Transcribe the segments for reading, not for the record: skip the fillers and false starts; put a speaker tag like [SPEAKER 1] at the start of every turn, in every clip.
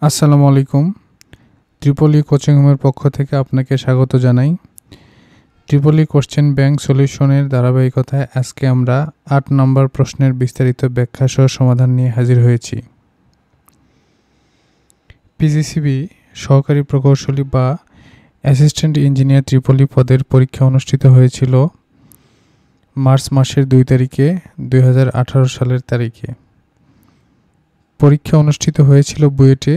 [SPEAKER 1] আসসালামু আলাইকুম। ত্রিপলি কোচিং হোমের পক্ষ থেকে আপনাকে স্বাগত জানাই। ত্রিপলি কোশ্চেন ব্যাংক সলিউশনের ধারাবাহিকতায় আজকে আমরা ৮ নম্বর প্রশ্নের বিস্তারিত ব্যাখ্যা সহ সমাধান নিয়ে হাজির হয়েছি। পিজিসিবি সহকারী প্রকৌশলী বা অ্যাসিস্ট্যান্ট ইঞ্জিনিয়ার ত্রিপলি পদের পরীক্ষা অনুষ্ঠিত হয়েছিল মার্চ মাসের ২ তারিখে ২০১৮ সালের তারিখে। পরীক্ষা অনুষ্ঠিত হয়েছিল বুয়েটে।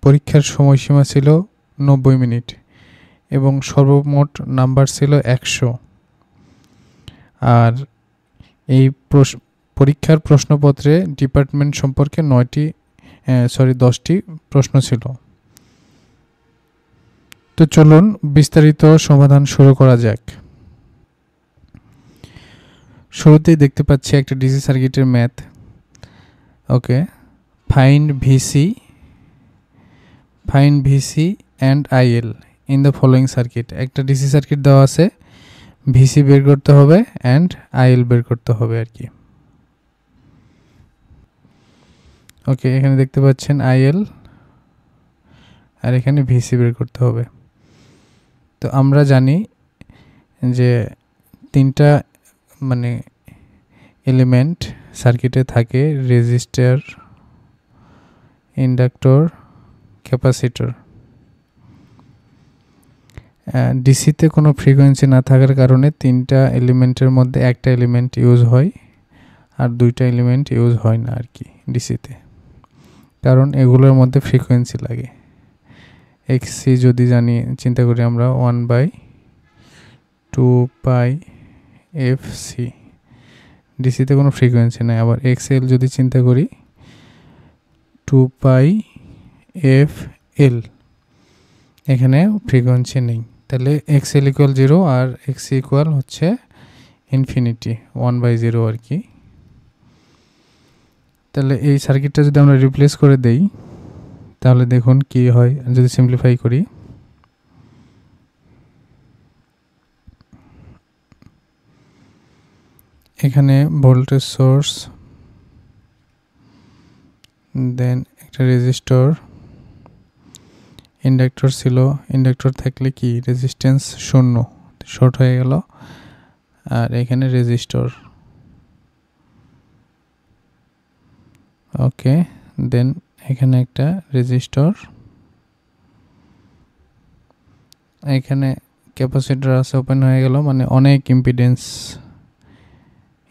[SPEAKER 1] পরীক্ষার সময়সীমা ছিল ৯০ মিনিট এবং সর্বমোট নাম্বার ছিল ১০০। আর এই পরীক্ষার প্রশ্নপত্রে ডিপার্টমেন্ট সম্পর্কে ১০টি প্রশ্ন ছিল। তো চলুন বিস্তারিত সমাধান শুরু করা যাক। শুরুতেই দেখতে পাচ্ছি একটা ডিসি সার্কিটের math. Okay, find VC and IL in the following circuit. একটা ডিসি সার্কিট দেওয়া আছে, ভিসি বের করতে হবে অ্যান্ড আইএল বের করতে হবে আর কি। ওকে, এখানে দেখতে পাচ্ছেন আইএল আর এখানে ভিসি বের করতে হবে। তো আমরা জানি যে তিনটা এলিমেন্ট সার্কিটে থাকে, রেজিস্টার, ইন্ডাক্টর, ক্যাপাসিটর। ডিসিতে কোনো ফ্রিকোয়েন্সি না থাকার কারণে তিনটা এলিমেন্টের মধ্যে একটা এলিমেন্ট ইউজ হয় আর দুইটা এলিমেন্ট ইউজ হয় না আর কি ডিসিতে, কারণ এগুলোর মধ্যে ফ্রিকোয়েন্সি লাগে। এক্সসি যদি চিন্তা করি আমরা 1/2πfc, ডিসিতে কোনো ফ্রিকোয়েন্সি নাই। আবার এক্সএল যদি চিন্তা করি 2πfl, এখানে ফ্রিকোয়েন্সি নেই। তাহলে এক্সএল ইকুয়াল 0 আর এক্সি ইকুয়াল হচ্ছে ইনফিনিটি 1/0 আর কি। তাহলে এই সার্কিটটা যদি আমরা রিপ্লেস করে দেই তাহলে দেখুন কি হয়। যদি সিম্পলিফাই করি, এখানে ভোল্টেজ সোর্স, দেন একটা রেজিস্টর, ইন্ডাক্টর ছিল। ইন্ডাক্টর থাকলে কি রেজিস্ট্যান্স 0, শর্ট হয়ে গেল। আর এখানে রেজিস্টর। ওকে, দেন এখানে একটা রেজিস্টর, এখানে ক্যাপাসিটর আছে, ওপেন হয়ে গেল, মানে অনেক ইম্পিডেন্স,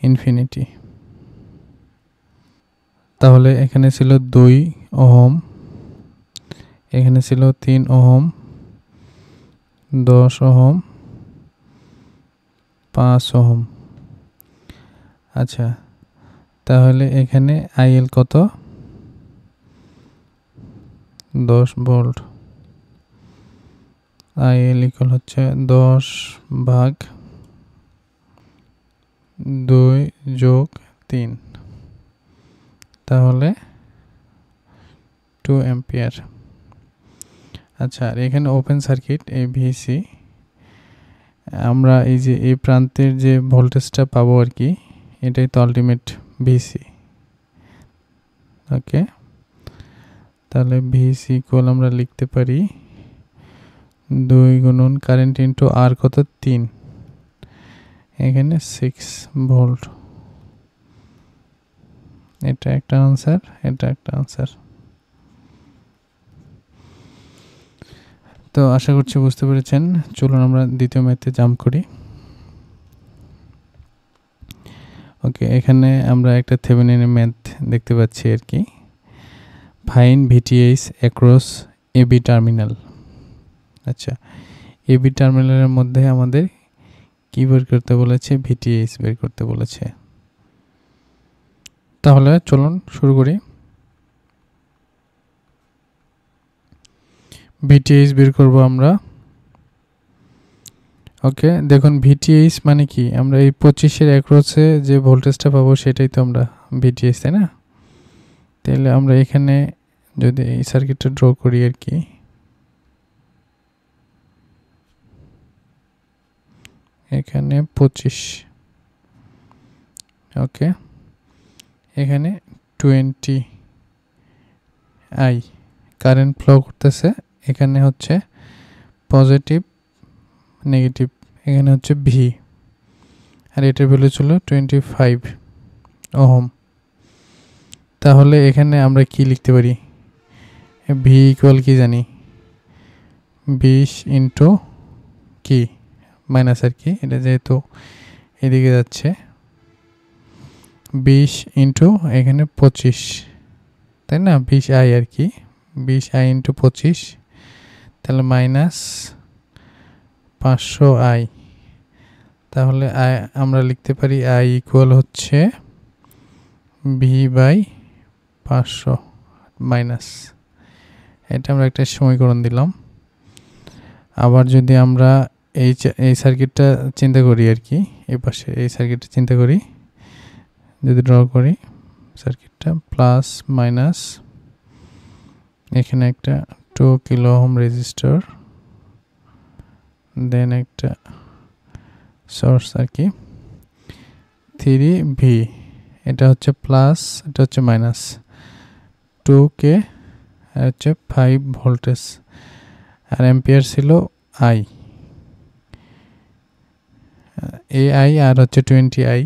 [SPEAKER 1] ইনফিনিটি। তাহলে এখানে ছিল 2 ওহম, এখানে ছিল 3 ওহম, 10 ওহম, 5 ওহম। আচ্ছা, তাহলে এখানে আইএল কত? 10 ভোল্ট। আইএল ইকুয়াল হচ্ছে 10/2 + 3, তাহলে 2 অ্যাম্পিয়ার। আচ্ছা, আর এখানে ওপেন সার্কিট এই ভিসি, আমরা এই যে এই প্রান্তের যে ভোল্টেজটা পাবো আর কি, এটাই তো আলটিমেট ভিসি। ওকে, তাহলে ভিসি ইকুয়াল আমরা লিখতে পারি 2 গুণন কারেন্ট ইন্টু আর কত 3, এখানে 6 ভোল্ট। এটা একটা আনসার, এটা একটা আনসার। তো আশা করছি বুঝতে পেরেছেন। চলুন আমরা দ্বিতীয় ম্যাথে জাম্প করি। ওকে, এখানে আমরা একটা থেভেনিনের ম্যাথ দেখতে পাচ্ছি আর কি। Find VTH across AB terminal. আচ্ছা, এবি টার্মিনালের মধ্যে আমাদের কি বের করতে বলেছে? ভিটিএইচ বের করতে বলেছে। তাহলে চলুন শুরু করি। ভিটিএইচ বের করব আমরা। ওকে, দেখুন ভিটিএইচ মানে কি, আমরা এই 25-এর অ্যাক্রসে যে ভোল্টেজটা পাবো সেটাই তো আমরা ভিটিএইচ, তাই না? তাহলে আমরা এখানে যদি এই সার্কিটটা ড্র করি আর কি, এখানে 25, ওকে, এখানে 20 আই কারেন্ট ফ্লো করতেছে, এখানে হচ্ছে পজিটিভ নেগেটিভ, এখানে হচ্ছে ভি, আর এটার ভ্যালু ছিল 25 ওহম। তাহলে এখানে আমরা কি লিখতে পারি? ভি ইকুয়াল কি জানি, 20 ইন্টু কি মাইনাস আর কি, এটা যেহেতু এদিকে যাচ্ছে 20 ইন্টু এখানে 25, তাই না, 20 আই আর কি, 20 আই ইন্টু 25, তাহলে মাইনাস 500 আই। তাহলে আমরা লিখতে পারি আই ইকুয়াল হচ্ছে ভি বাই 500 মাইনাস, এটা আমরা একটা সমীকরণ দিলাম। আবার যদি আমরা এই সার্কিটটা চিন্তা করি আর কি, এই পাশে এই সার্কিটটা চিন্তা করি, যদি ড্র করি সার্কিটটা, প্লাস মাইনাস এখানে একটা 2 কিলো ওহম রেজিস্টর, দেন একটা সোর্স আর কি 3 ভি, এটা হচ্ছে প্লাস, এটা হচ্ছে মাইনাস, 2K আর হচ্ছে 5 ভোল্টেজ, আর অ্যাম্পিয়ার ছিল আই, আই আর হচ্ছে 20 আই,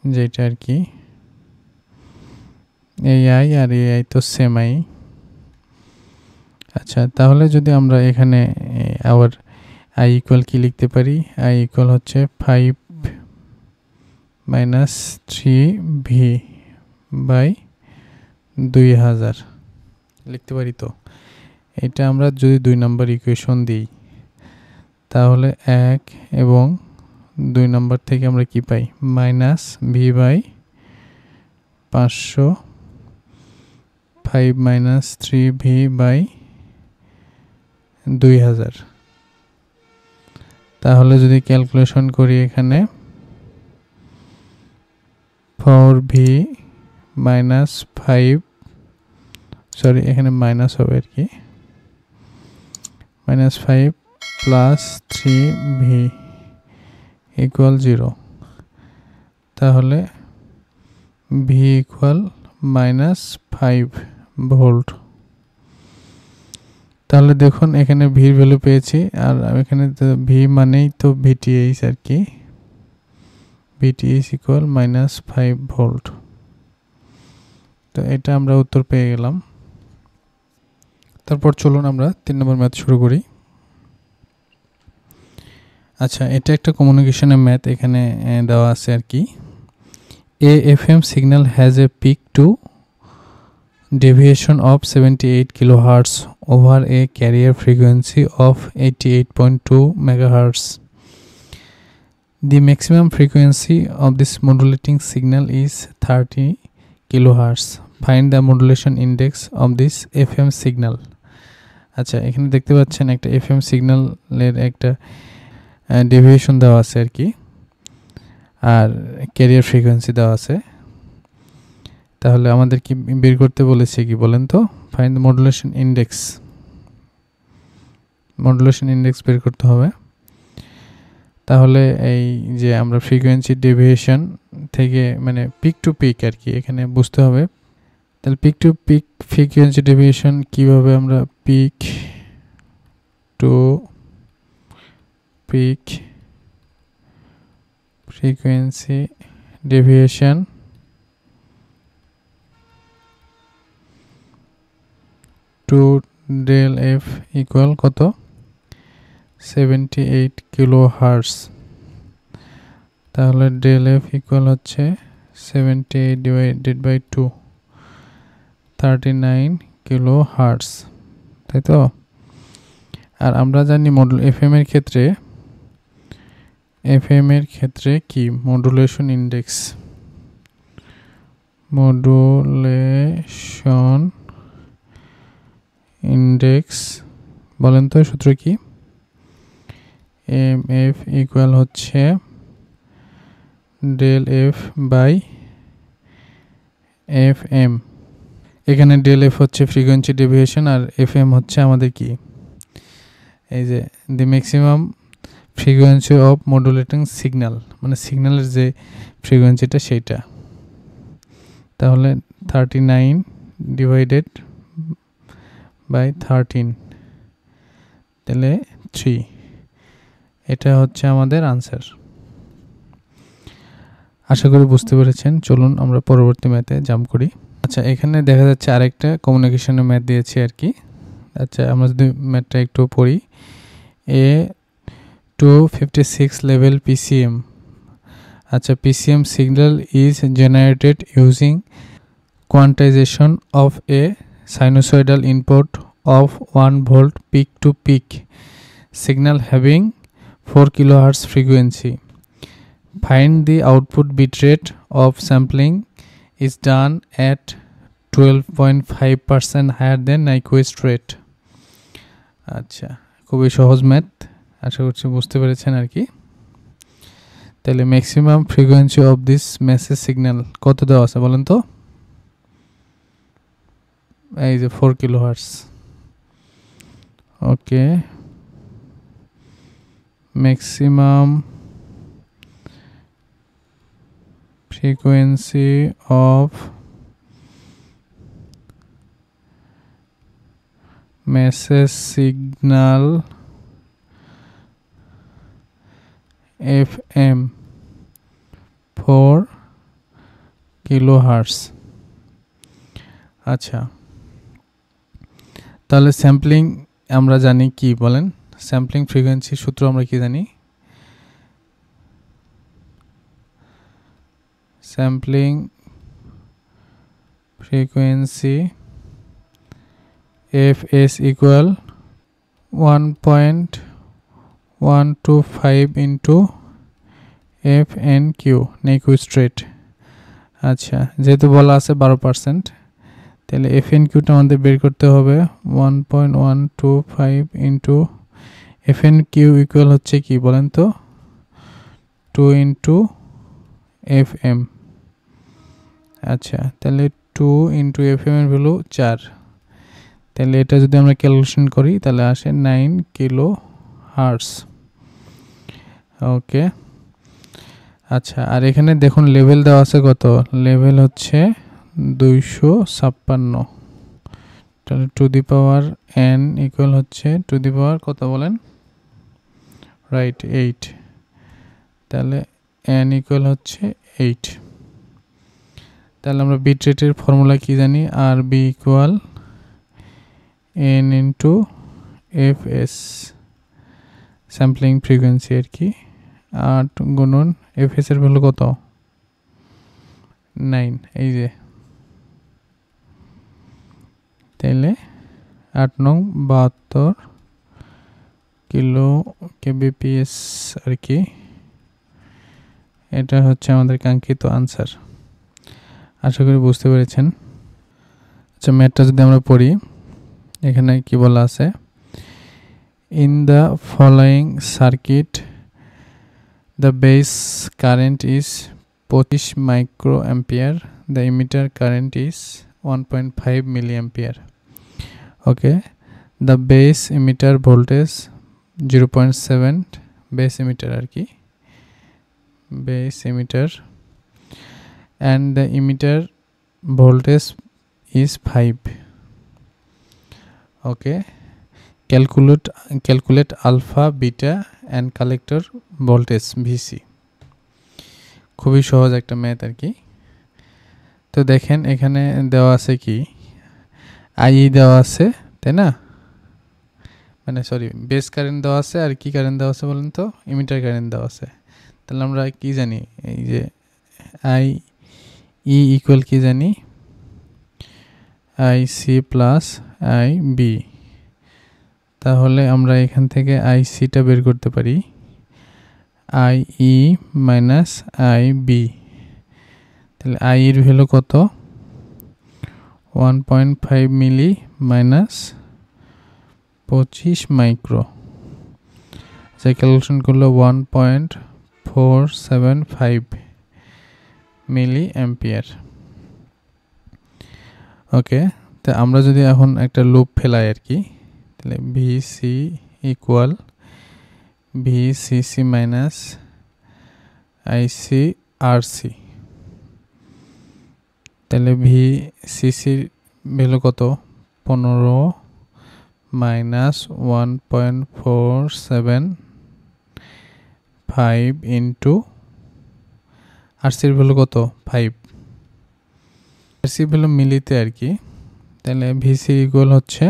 [SPEAKER 1] যেটা আর কি আই আর আই তো সেম আই। আচ্ছা, তাহলে যদি আমরা এখানে আবার আই ইকুয়াল কি লিখতে পারি, আই ইকুয়াল হচ্ছে 5 মাইনাস 3 ভি বাই 2000 লিখতে পারি। তো এটা আমরা যদি 2 নম্বর ইকুয়েশন দিই, তাহলে 1 এবং 2 নম্বর থেকে আমরা কি পাই, minus V by 500, 5 minus 3 V by 2000। তাহলে যদি ক্যালকুলেশন করি এখানে 4 ভি মাইনাস 5, সরি এখানে মাইনাস হবে আর কি, মাইনাস 5 প্লাস 3 ভি ইকুয়াল 0, তাহলে ভি ইকুয়াল মাইনাস 5 ভোল্ট। তাহলে দেখুন এখানে ভির ভ্যালু পেয়েছি, আর এখানে ভি মানেই তো ভিটিএইচ আর কি, ভিটিএইচ ইকুয়াল মাইনাস 5 ভোল্ট। তো এটা আমরা উত্তর পেয়ে গেলাম। তারপর চলুন আমরা 3 নম্বর ম্যাথ শুরু করি। আচ্ছা, এটা একটা কমিউনিকেশনের ম্যাথ, এখানে দেওয়া আছে আর কি, a FM signal has a peak to deviation of 78 kilohertz over a carrier frequency of 88.2 megahertz. The maximum frequency of this modulating signal is 30 kilohertz. Find the modulation index of this FM signal. আচ্ছা, এখানে দেখতে পাচ্ছেন একটা FM সিগন্যালের একটা deviation দেওয়া আছে আর কি, আর ক্যারিয়ার ফ্রিকোয়েন্সি দেওয়া আছে। তাহলে আমাদের কি বের করতে বলেছে কি বলেন তো, find the modulation index, modulation index বের করতে হবে। তাহলে এই যে আমরা ফ্রিকোয়েন্সি ডেভিয়েশন থেকে মানে পিক টু পিক আর কি এখানে বুঝতে হবে। তাহলে peak to peak frequency deviation কিভাবে আমরা peak to peak frequency deviation two del F equal কত, 78 কিলো হার্টস। তাহলে ডেল এফ ইকুয়াল হচ্ছে 78 ডিভাইডেড বাই 2, 39 কিলো হার্টস, তাই তো। আর আমরা জানি মডুল এফএম এর ক্ষেত্রে কি মডুলেশন ইনডেক্স, মডুলেশন ইনডেক্স বলেন তো সূত্র কি, এম এফ ইকুয়াল হচ্ছে del F by F M. এখানে ডেল এফ হচ্ছে ফ্রিকোয়েন্সি ডেভিয়েশন, আর এফ এম হচ্ছে আমাদের কি, এই যে the maximum frequency of modulating signal, মানে সিগন্যালের যে ফ্রিকোয়েন্সিটা সেইটা। তাহলে 39 ডিভাইডেড বাই 13, তাহলে 3। এটা হচ্ছে আমাদের আনসার। আশা করি বুঝতে পেরেছেন। চলুন আমরা পরবর্তী ম্যাথে জাম্প করি। আচ্ছা, এখানে দেখা যাচ্ছে আরেকটা কমিউনিকেশনের ম্যাথ দিয়েছি আর কি। আচ্ছা, আমরা যদি ম্যাথটা একটু পড়ি। এ 256 level PCM. আচ্ছা, PCM signal is generated using quantization of a sinusoidal input of 1 volt peak to peak signal having 4 kHz frequency. Find the output bitrate of sampling is done at 12.5% higher than Nyquist rate. আচ্ছা, খুবই সহজ math, আশা করছি বুঝতে পেরেছেন আর কি। তাহলে maximum frequency of this message signal কত দেওয়া আছে বলেন তো? এই যে 4 kilohertz. Okay, maximum frequency of message signal FM 4 kilohertz. আচ্ছা, তাহলে স্যাম্পলিং আমরা জানি কি বলেন? স্যাম্পলিং ফ্রিকোয়েন্সি সূত্র আমরা কি জানি? Sampling frequency FS equal 1.125 into FNQ Nyquist rate। আচ্ছা, যেহেতু বলা আছে 12%, তাহলে FNQটা আমাদের বের করতে হবে 1.125 into FNQ ইকুয়াল হচ্ছে কি বলেন তো? 2 into FM। আচ্ছা, তাহলে 2 into FM এর ভ্যালু 4। তাহলে এটা যদি আমরা ক্যালকুলেশন করি তাহলে আসে 9 কিলো হার্টজ। ওকে, আচ্ছা, আর এখানে দেখুন লেভেল দেওয়া আছে কত? লেভেল হচ্ছে 256। তাহলে to the power n equal হচ্ছে টু দি পাওয়ার কত বলেন? রাইট, 8। তাহলে n ইকুয়াল হচ্ছে 8। তাহলে আমরা বিট রেটের ফর্মুলা কি জানি? RB equal n into FS, sampling frequency আর কি। 8 গুণন FS এর ভ্যালু কত? 9। এই যে, তাইলে 8 নং 72 কিলো kbps আর কি। এটা হচ্ছে আমাদের কাঙ্ক্ষিত আনসার। আশা করি বুঝতে পেরেছেন। আচ্ছা, ম্যাথটা যদি আমরা পড়ি, এখানে কি বলা আছে? In the following circuit the base current is 25 micro ampere, the emitter current is 1.5 milli ampere. Okay, the base emitter voltage 0.7, base emitter আর কি, base emitter, and the emitter voltage is 5। Okay, calculate alpha beta and collector voltage VC। খুবই সহজ একটা math আর কি। তো দেখেন এখানে দেওয়া আছে কি? IE দেওয়া আছে, তাই না? মানে সরি, বেস কারেন্ট দেওয়া আছে, আর কি কারেন্ট দেওয়া আছে বলেন তো? ইমিটার কারেন্ট দেওয়া আছে। তাহলে আমরা কি জানি? এই যে IE ইকুয়াল কি জানি? IC plus IB। তাহলে আমরা এখান থেকে ICটা বের করতে পারি, IE মাইনাস IB। তাহলে I এর ভ্যালু কত? 1.5 মিলি মাইনাস 25 মাইক্রো। আচ্ছা, ক্যালকুলেশন করলে 1.475 মিলি অ্যাম্পিয়ার। ওকে, তো আমরা যদি এখন একটা লুপ ফেলাই আর কি, তাহলে VC equal VCC minus ICRC। তাহলে VCCর ভ্যালু কত? 15 মাইনাস 1.475 ইন্টু আরসির ভ্যালু কত 5, আরসি ভ্যালু মিলিতে আর কি। তাহলে ভিসি ইকুয়াল হচ্ছে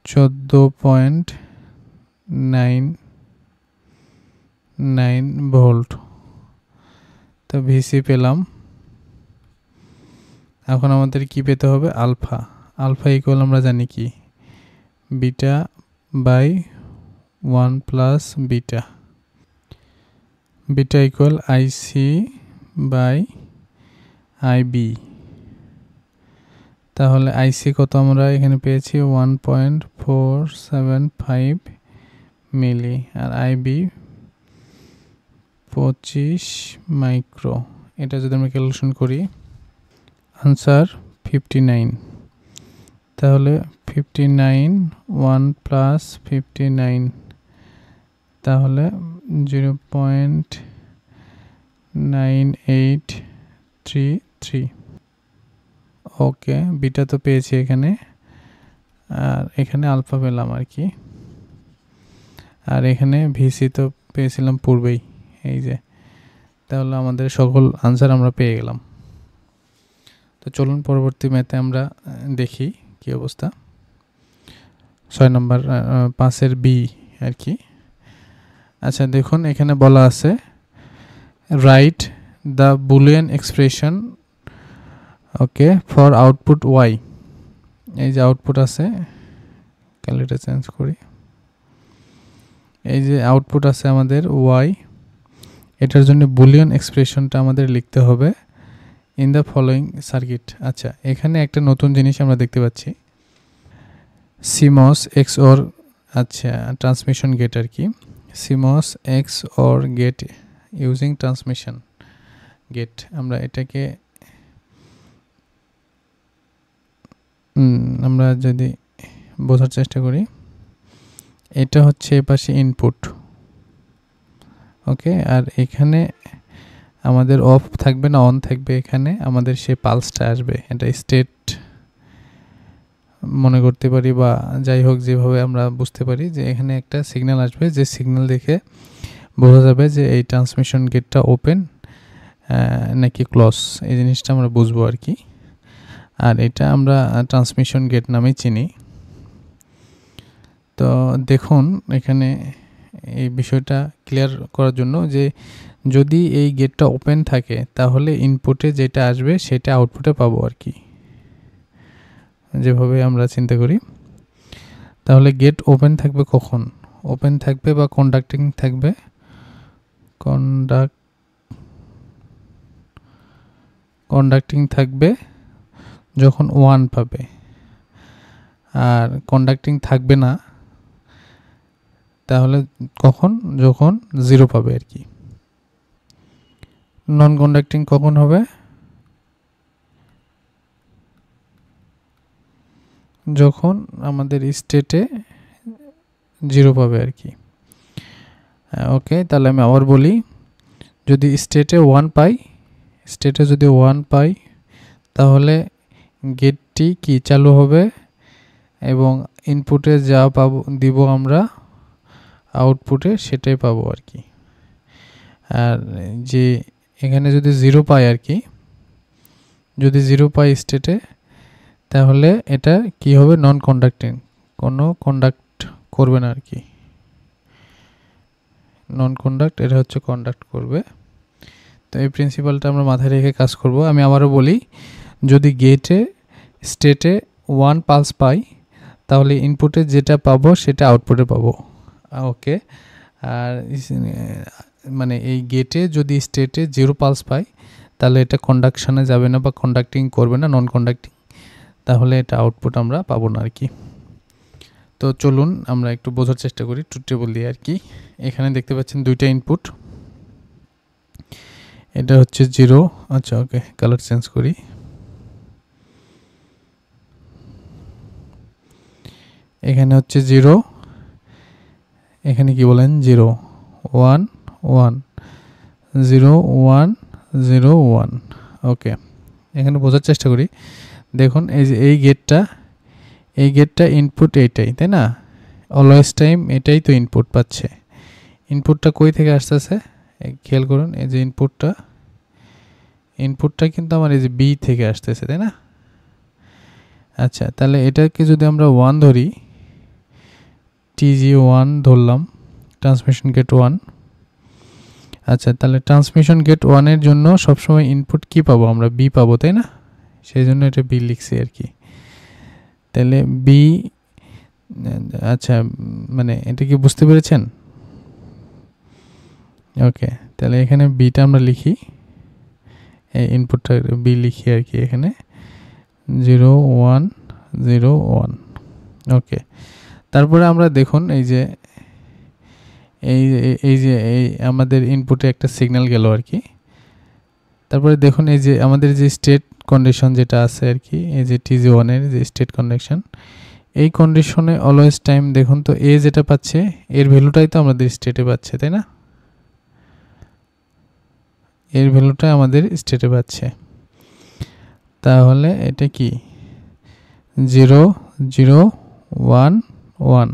[SPEAKER 1] 14.99 ভোল্ট। তো ভিসি পেলাম। এখন আমাদের কি পেতে হবে আলফা। আলফা ইকুয়াল আমরা জানি কি beta by 1 plus beta. Beta equal IC by IB. তাহলে আইসি কত আমরা এখানে পেয়েছি 1.475 মিলি, আর আইবি 25 মাইক্রো। এটা যদি আমরা ক্যালকুলেশন করি আনসার 59। তাহলে 59 1 প্লাস 59 তাহলে 0.9833। ওকে, বিটা তো পেয়েছি এখানে, আর এখানে আলফা পেলাম আর কি, আর এখানে ভিসি তো পেয়েছিলাম পূর্বেই এই যে। তাহলে আমাদের সকল আনসার আমরা পেয়ে গেলাম। তো চলুন পরবর্তী ম্যাথে আমরা দেখি কি অবস্থা। 6 নম্বর 5-এর বি আর কি। আচ্ছা দেখুন এখানে বলা আছে write the Boolean expression okay for output Y. এই যে আউটপুট আছে, ক্যালকুলেটর চেঞ্জ করি, এই যে আউটপুট আছে আমাদের ওয়াই, এটার জন্য বুলিয়ান এক্সপ্রেশনটা আমাদের লিখতে হবে ইন দ্য ফলোয়িং সার্কিট। আচ্ছা এখানে একটা নতুন জিনিস আমরা দেখতে পাচ্ছি, সিমস এক্স ওর, আচ্ছা ট্রান্সমিশন গেট আর কি, সিমস এক্স ওর গেট ইউজিং ট্রান্সমিশন গেট। আমরা এটাকে আমরা যদি বোঝার চেষ্টা করি, এটা হচ্ছে এপাশে ইনপুট ওকে, আর এখানে আমাদের অফ থাকবে না অন থাকবে, এখানে আমাদের সে পালসটা আসবে, এটা স্টেট মনে করতে পারি বা যাই হোক যেভাবে আমরা বুঝতে পারি যে এখানে একটা সিগন্যাল আসবে, যে সিগন্যাল দেখে বোঝা যাবে যে এই ট্রান্সমিশন গেটটা ওপেন নাকি ক্লোজ, এই জিনিসটা আমরা বুঝবো আর কি। আর এটা আমরা ট্রান্সমিশন গেট নামেই চিনি। তো দেখুন এখানে এই বিষয়টা ক্লিয়ার করার জন্য যে যদি এই গেটটা ওপেন থাকে তাহলে ইনপুটে যেটা আসবে সেটা আউটপুটে পাবো আর কি, যেভাবে আমরা চিন্তা করি। তাহলে গেট ওপেন থাকবে কখন, ওপেন থাকবে বা কন্ডাক্টিং থাকবে, কন্ডাক্টিং থাকবে যখন 1 পাবে, আর কন্ডাক্টিং থাকবে না তাহলে কখন, যখন 0 পাবে আর কি। নন কন্ডাক্টিং কখন হবে, যখন আমাদের স্টেটে 0 পাবে আর কি। ওকে, তাহলে আমি আবার বলি, যদি স্টেটে 1 পাই, স্টেটে যদি 1 পাই তাহলে গেটটি কি চালু হবে এবং ইনপুটে যা পাবো দিব আমরা আউটপুটে সেটাই পাবো আর কি। আর যে এখানে যদি 0 পাই আর কি, যদি 0 পাই স্টেটে তাহলে এটা কি হবে নন কন্ডাক্টিং, কোনো কন্ডাক্ট করবে না আর কি, নন কন্ডাক্ট, এটা হচ্ছে কন্ডাক্ট করবে। তো এই প্রিন্সিপালটা আমরা মাথায় রেখে কাজ করব। আমি আবারও বলি, যদি গেটে স্টেটে 1 পালস পাই তাহলে ইনপুটে যেটা পাবো সেটা আউটপুটে পাবো ওকে। আর মানে এই গেটে যদি স্টেটে 0 পালস পাই তাহলে এটা কন্ডাকশনে যাবে না বা কন্ডাক্টিং করবে না, নন কন্ডাক্টিং, তাহলে এটা আউটপুট আমরা পাবো না আর কি। তো চলুন আমরা একটু বোঝার চেষ্টা করি ট্রুথ টেবল দিয়ে আর কি। এখানে দেখতে পাচ্ছেন দুইটা ইনপুট, এটা হচ্ছে 0, আচ্ছা ওকে কালার চেঞ্জ করি, এখানে হচ্ছে 0, এখানে কি বলেন 0 1 1 0 1 0 1 ওকে। এখানে বোঝার চেষ্টা করি, দেখুন এই যে এই গেটটা এই গেটটা ইনপুট এইটাই, তাই না? অলওয়েজ টাইম এটাই তো ইনপুট পাচ্ছে। ইনপুটটা কই থেকে আসতেছে খেয়াল করুন, এই যে ইনপুটটা কিন্তু আমার এই যে বি থেকে আসতেছে, তাই না? আচ্ছা, তাহলে এটাকে যদি আমরা 1 ধরি, TG1 ধরলাম, ট্রান্সমিশন গেট 1। আচ্ছা, তাহলে ট্রান্সমিশন গেট 1 এর জন্য সবসময় ইনপুট কি পাবো আমরা? বি পাবো, তাই না? সেই জন্য এটা বি লিখছি আর কি। তাহলে বি, আচ্ছা মানে এটা কি বুঝতে পেরেছেন? ওকে, তাহলে এখানে বিটা আমরা লিখি, এই ইনপুটটা বি লিখি আর কি এখানে 0 1 0 1। ওকে, তারপরে আমরা দেখুন এই যে আমাদের ইনপুটে একটা সিগন্যাল গেল আর কি। তারপরে দেখুন এই যে আমাদের যে স্টেট কন্ডিশন যেটা আছে আর কি, এই যে TG1 এর যে স্টেট কন্ডিশন, এই কন্ডিশনে অলওয়েজ টাইম দেখুন তো এ যেটা পাচ্ছে এর ভ্যালুটাই তো আমাদের স্টেটে পাচ্ছে, তাই না? এর ভ্যালুটা আমাদের স্টেটে পাচ্ছে। তাহলে এটা কি 0 0 1 1।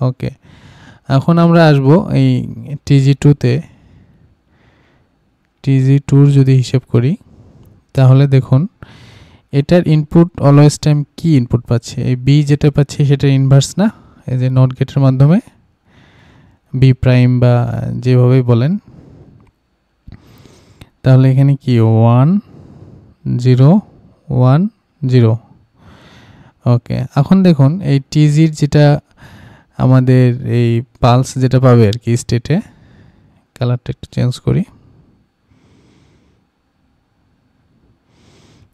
[SPEAKER 1] ওকে, এখন আমরা আসবো এই TG2-তে। TG2 যদি হিসেব করি তাহলে দেখুন এটার ইনপুট অলওয়েজ টাইম কি ইনপুট পাচ্ছে? এই বি যেটা পাচ্ছে সেটার ইনভার্স না, এই যে নট গেটের মাধ্যমে বি প্রাইম বা যেভাবেই বলেন। তাহলে এখানে কি 1 0 1 0। ওকে, এখন দেখুন এই TG-র যেটা আমাদের এই পালস যেটা পাবে আর কি স্টেটে, কালারটা একটু চেঞ্জ করি।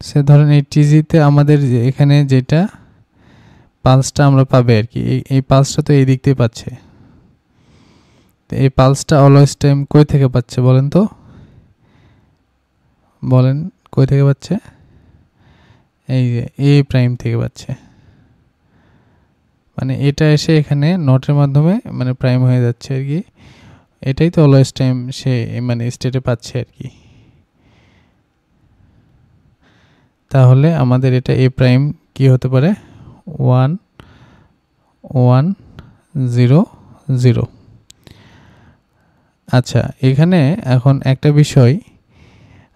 [SPEAKER 1] সে ধরেন এই TG-তে আমাদের এখানে যেটা পালসটা আমরা পাবে আর কি, এই পালসটা তো এই দিক দিয়ে পাচ্ছে। তো এই পালসটা অলওয়েজ টাইম কই থেকে পাচ্ছে বলেন তো? বলেন কই থেকে পাচ্ছে? এই যে এ প্রাইম থেকে পাচ্ছে। মানে এটা এসে এখানে নটের মাধ্যমে মানে প্রাইম হয়ে যাচ্ছে আর কি। এটাই তো অলওয়েজ টাইম সে মানে স্টেটে পাচ্ছে আর কি। তাহলে আমাদের এটা এ প্রাইম কি হতে পারে? 1 1 0 0। আচ্ছা, এখানে এখন একটা বিষয়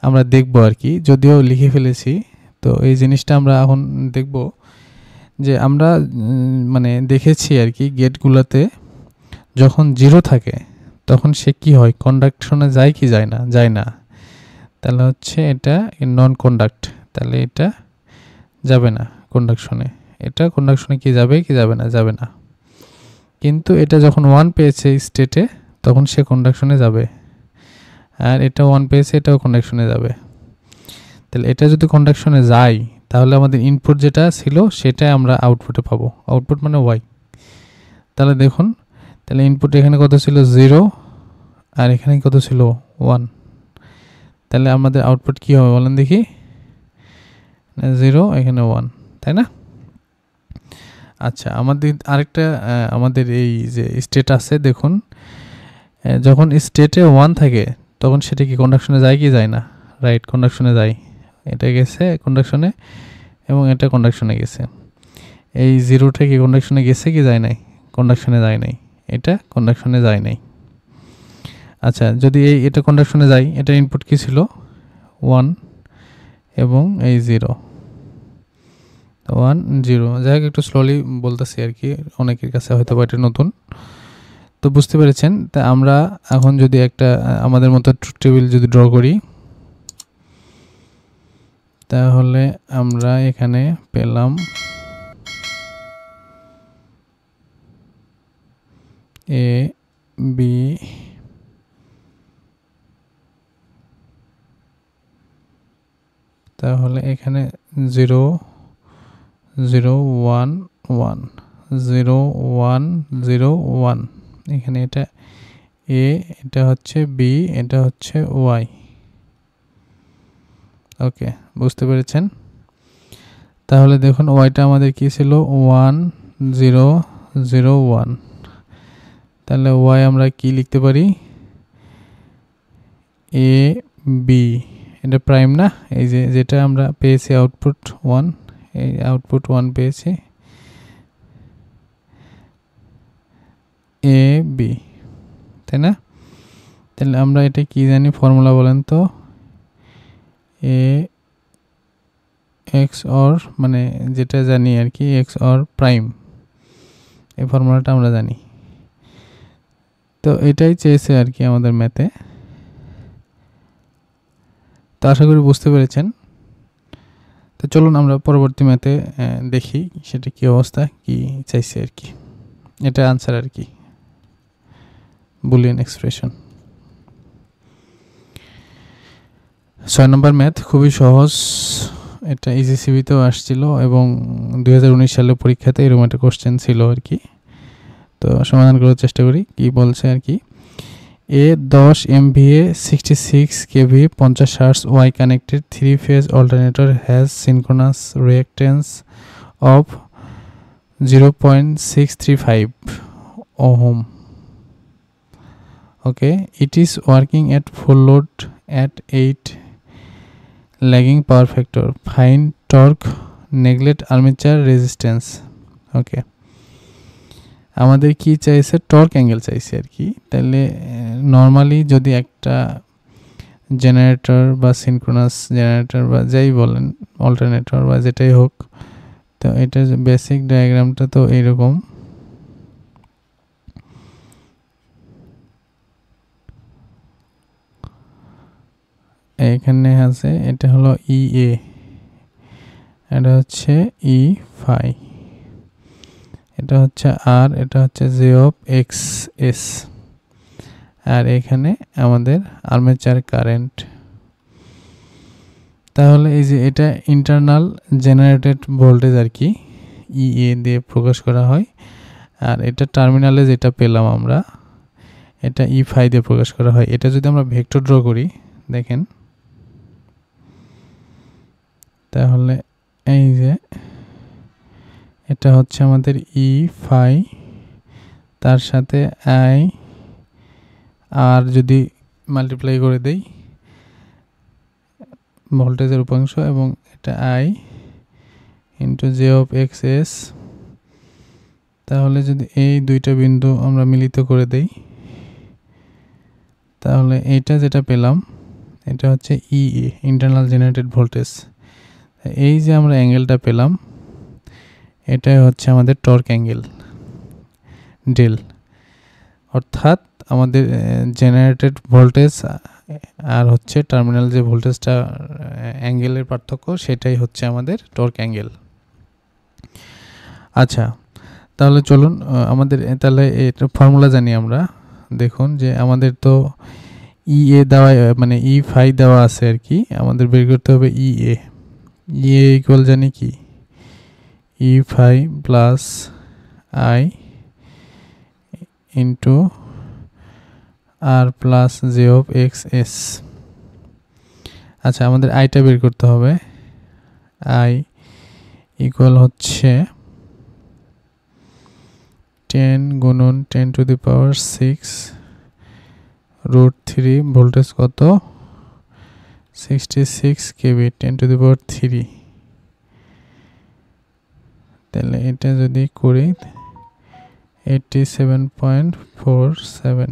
[SPEAKER 1] আমরা দেখব আর কি, যদিও লিখে ফেলেছি। তো এই জিনিসটা আমরা এখন দেখব যে আমরা মানে দেখেছি আর কি গেটগুলোতে যখন 0 থাকে তখন সে কি হয়, কন্ডাকশনে যায় কি যায় না? যায় না। তাহলে হচ্ছে এটা নন কন্ডাক্ট, তাহলে এটা যাবে না কন্ডাকশনে। এটা কন্ডাকশনে কি যাবে কি যাবে না? যাবে না। কিন্তু এটা যখন 1 পেয়েছে স্টেটে তখন সে কন্ডাকশনে যাবে, আর এটা 1 পেয়েছে এটাও কন্ডাকশনে যাবে। তাহলে এটা যদি কন্ডাকশনে যায় তাহলে আমাদের ইনপুট যেটা ছিল সেটাই আমরা আউটপুটে পাবো, আউটপুট মানে ওয়াই। তাহলে দেখুন, তাহলে ইনপুট এখানে কত ছিল 0 আর এখানে কত ছিল 1। তাহলে আমাদের আউটপুট কি হবে বলেন দেখি? 0 এখানে 1, তাই না? আচ্ছা, আমাদের আরেকটা আমাদের এই যে স্টেট আছে দেখুন, যখন স্টেটে 1 থাকে তখন সেটা কি কন্ডাকশনে যায় কি যায় না? রাইট, কন্ডাকশনে যায়। এটা গেছে কন্ডাকশনে এবং এটা কন্ডাকশনে গেছে। এই 0টা কি কন্ডাকশনে গেছে কি যায় নাই? কন্ডাকশনে যায় নাই। এটা কন্ডাকশনে যায় নাই। আচ্ছা, যদি এটা কন্ডাকশনে যায়, এটা ইনপুট কি ছিল 1 এবং এই 0 1 0। যাই হোক, একটু স্লোলি বলতেছি আর কি, অনেকের কাছে হয়তো বা এটা নতুন। তো বুঝতে পেরেছেন। তা আমরা এখন যদি একটা আমাদের মতো ট্রুথ টেবিল যদি ড্র করি তাহলে আমরা এখানে পেলাম এ বি তাহলে এখানে 0 0 1 1 0 1 0 1। এখানে এটা এ, এটা হচ্ছে বি, এটা হচ্ছে ওয়াই। ওকে, বুঝতে পেরেছেন। তাহলে দেখুন ওয়াইটা আমাদের কি ছিল 1 0 0 1। তাহলে ওয়াই আমরা কি লিখতে পারি? এ বি, এটা প্রাইম না? এই যে যেটা আমরা পেয়েছি আউটপুট 1, এই আউটপুট 1 পেয়েছি, এ বি, তাই না? তাহলে আমরা এটা কি জানি ফর্মুলা বলেন তো? এ এক্স অর মানে যেটা জানি আর কি এক্স অর প্রাইম, এই ফর্মুলাটা আমরা জানি। তো এটাই চেয়েছে আর কি আমাদের ম্যাথে। তো আশা করি বুঝতে পেরেছেন। তো চলুন আমরা পরবর্তী ম্যাথে দেখি সেটা কি অবস্থা, কি চাইছে আর কি। এটা আনসার আর কি, বুলিয়ান এক্সপ্রেশন। 6 নম্বর ম্যাথ খুবই সহজ, এটা ইজিসিবিতেও আসছিল এবং 2019 সালে পরীক্ষাতে এরকম একটা কোশ্চেন ছিল আর কি। তো সমাধান করার চেষ্টা করি। কি বলছে আর কি, এ 10 MVA 66 kV 50 Hz Y connected 3-phase alternator has synchronous reactance of 0.635 ohm. Okay, it is working at full load at 8 lagging power factor. Find torque, neglect armature resistance. Okay, আমাদের কি চাইছে, টর্ক অ্যাঙ্গেল চাইছে আর কি। তাহলে normally যদি একটা generator বা synchronous generator বা যাই বলেন অল্টারনেটর বা যেটাই হোক, তো এটা বেসিক ডায়াগ্রামটা তো এইরকম। এখানে আছে এটা হলো ইএ, এটা হচ্ছে ই ফাই, এটা হচ্ছে আর, এটা হচ্ছে জে অফ এক্স এস, আর এখানে আমাদের আর্মেচার কারেন্ট। তাহলে এই যে এটা ইন্টারনাল জেনারেটেড ভোল্টেজ আর কি, ইএ দিয়ে প্রকাশ করা হয়। আর এটা টার্মিনালে যেটা পেলাম আমরা, এটা ই ফাই দিয়ে প্রকাশ করা হয়। এটা যদি আমরা ভেক্টর ড্র করি দেখেন, তাহলে এই যে এটা হচ্ছে আমাদের ই ফাই, তার সাথে আই আর যদি মাল্টিপ্লাই করে দেই ভোল্টেজের উপাংশ, এবং এটা I into J of x S. তাহলে যদি এই দুইটা বিন্দু আমরা মিলিত করে দেই, তাহলে এইটা যেটা পেলাম এটা হচ্ছে ইএ, ইন্টারনাল জেনারেটেড ভোল্টেজ। এই যে আমরা অ্যাঙ্গেলটা পেলাম, এটাই হচ্ছে আমাদের টর্ক অ্যাঙ্গেল ডেল। অর্থাৎ আমাদের জেনারেটেড ভোল্টেজ আর হচ্ছে টার্মিনাল যে ভোল্টেজটা অ্যাঙ্গেলের পার্থক্য, সেটাই হচ্ছে আমাদের টর্ক অ্যাঙ্গেল। আচ্ছা, তাহলে চলুন আমাদের তাহলে এটা ফর্মুলা জানি আমরা। দেখুন যে আমাদের তো ইএ দেওয়া মানে ই ফাই দেওয়া আছে আর কি, আমাদের বের করতে হবে ইএ। ইএ ইকুয়াল জানি কি, e phi plus i into r plus j of x s. আচ্ছা, আমাদের আইটা বের করতে হবে। আই ইকুয়াল হচ্ছে 10 গুণন 10⁶ √3, ভোল্টেজ কত 66 kV 10⁻3। তাহলে এটা যদি করি 87.47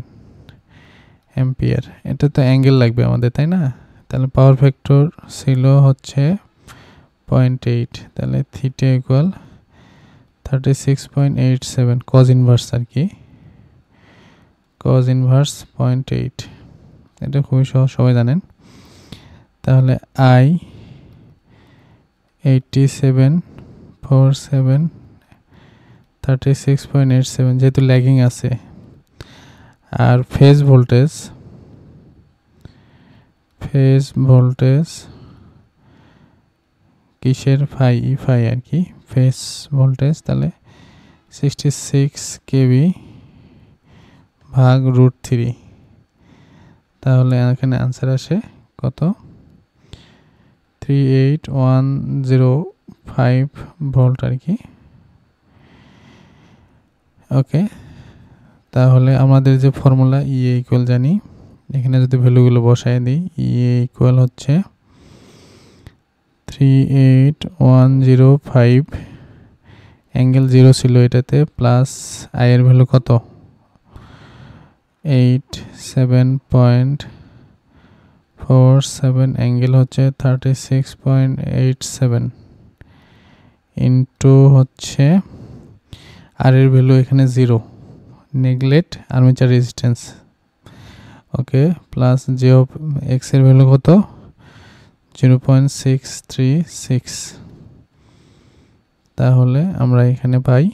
[SPEAKER 1] অ্যাম্পিয়ার। এটা তো অ্যাঙ্গেল লাগবে আমাদের, তাই না? তাহলে পাওয়ার ফ্যাক্টর ছিল হচ্ছে 0.8, তাহলে থিটা ইকুয়াল 36.87 কজ ইনভার্স আর কি, কজ ইনভার্স 0.8। এটা খুবই সহজ, সবাই জানেন। তাহলে আই 87.47 36.87 যেহেতু ল্যাগিং আছে, আর ফেজ ভোল্টেজ কিসের ফাই, ই ফাই আর কি, ফেজ ভোল্টেজ। তাহলে 66 kV ভাগ √3, তাহলে এখানে আনসার আসে কত 38105 ভোল্ট আর কি। ওকে, তাহলে আমাদের যে ফর্মুলা ইএ ইকুয়াল জানি, এখানে যদি ভ্যালুগুলো বসায় দিই, ইএ ইকুয়াল হচ্ছে 38105, অ্যাঙ্গেল 0 ছিল এটাতে, প্লাস আই এর ভ্যালু কত 87.47 অ্যাঙ্গেল হচ্ছে 36.87 ইন্টু হচ্ছে আর এর ভ্যালু এখানে 0 neglect armature resistance okay plus G of x এর ভ্যালু কত 0.636 তাহলে আমরা এখানে পাই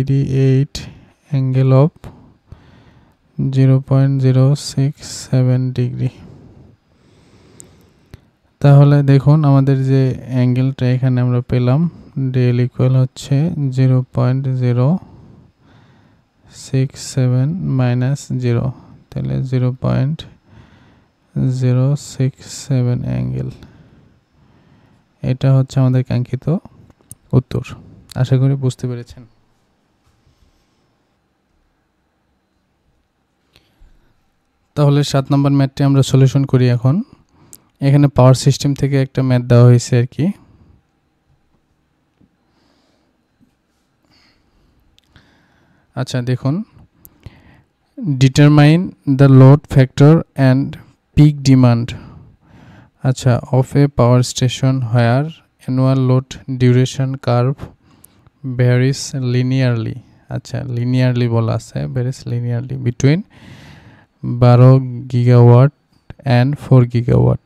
[SPEAKER 1] 38 angle of 0.067 ডিগ্রি তাহলে দেখুন আমাদের যে অ্যাঙ্গেলটা এখানে আমরা পেলাম ডেল ইকুয়াল হচ্ছে 0.067 মাইনাস 0 তাহলে 0.067 অ্যাঙ্গেল এটা হচ্ছে আমাদের কাঙ্ক্ষিত উত্তর আশা করি বুঝতে পেরেছেন তাহলে 7 নম্বর ম্যাথটি আমরা সলিউশন করি এখন এখানে পাওয়ার সিস্টেম থেকে একটা ম্যাথ দেওয়া হয়েছে আর কি আচ্ছা দেখুন determine the load factor and peak demand আচ্ছা of a power station where annual load duration curve varies linearly আচ্ছা লিনিয়ারলি বলা আছে varies linearly between 12 gigawatt and 4 gigawatt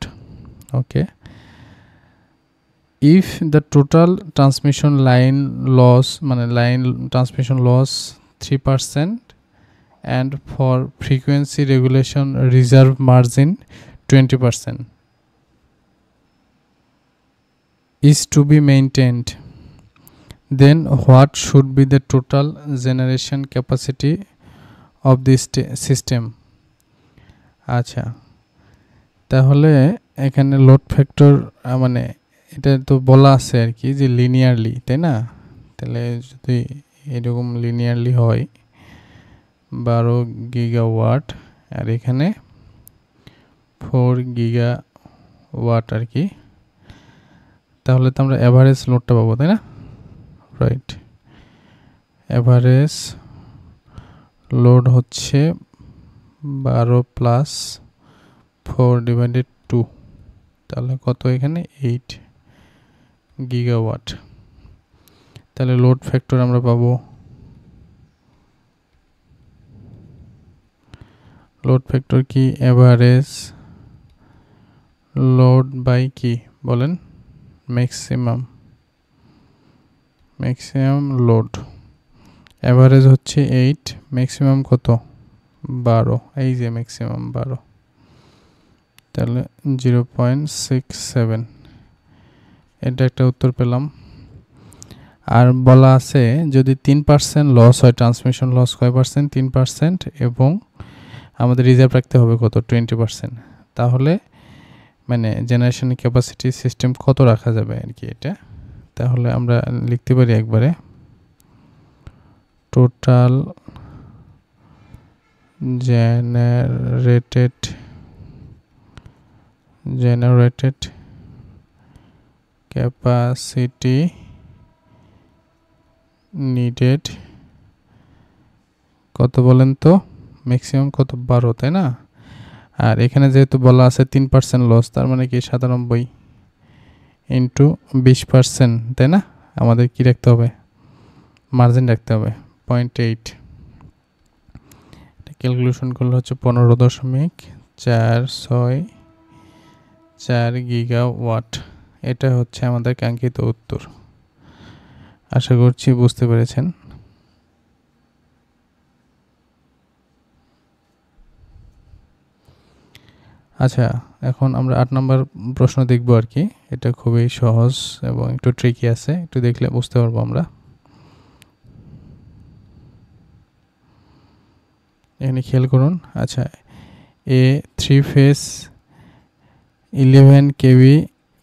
[SPEAKER 1] okay if the total transmission line loss line transmission loss 3% and for frequency regulation reserve margin 20% is to be maintained then what should be the total generation capacity of this system আচ্ছা তাহলে এখানে load factor মানে এটা তো বলা আছে আর কি যে লিনিয়ারলি তাই না তাহলে যদি এরকম লিনিয়ারলি হয় 12 গিগাওয়াট আর এখানে 4 গিগাওয়াট আর কি তাহলে তো আমরা এভারেজ লোডটা পাবো তাই না রাইট এভারেজ লোড হচ্ছে 12 প্লাস 4 ডিভাইডেড 2 তাহলে কত এখানে 8 গিগাওয়াট তাহলে লোড ফ্যাক্টর আমরা পাবো লোড ফ্যাক্টর কি এভারেজ লোড বাই কি বলেন ম্যাক্সিমাম লোড এভারেজ হচ্ছে 8 ম্যাক্সিমাম কত 12 এই যে ম্যাক্সিমাম 12 তাহলে 0.67 এটা একটা উত্তর পেলাম আর বলা আছে যদি 3% লস হয় ট্রান্সমিশন লস কয় পার্সেন্ট 3% এবং আমাদের রিজার্ভ রাখতে হবে কত 20% তাহলে মানে জেনারেশন ক্যাপাসিটি সিস্টেম কত রাখা যাবে আর কি এটা তাহলে আমরা লিখতে পারি একবারে টোটাল generated capacity needed কত বলেন তো ম্যাক্সিমাম কত 12 তাই না আর এখানে যেহেতু বলা আছে 3% লস তার মানে কি 97 ইনটু 20% তাই না আমাদের কি রাখতে হবে মার্জিন রাখতে হবে 0.8 ক্যালকুলেশন করলে হচ্ছে 15.464 গিগাওয়াট এটা হচ্ছে আমাদের কাঙ্ক্ষিত উত্তর আশা করছি বুঝতে পেরেছেন আচ্ছা এখন আমরা 8 নম্বর প্রশ্ন দেখব আর কি এটা খুবই সহজ এবং একটু ট্রিকি আছে একটু দেখলে বুঝতে পারবো আমরা এখানে খেয়াল করুন আচ্ছা a 3 phase 11 kV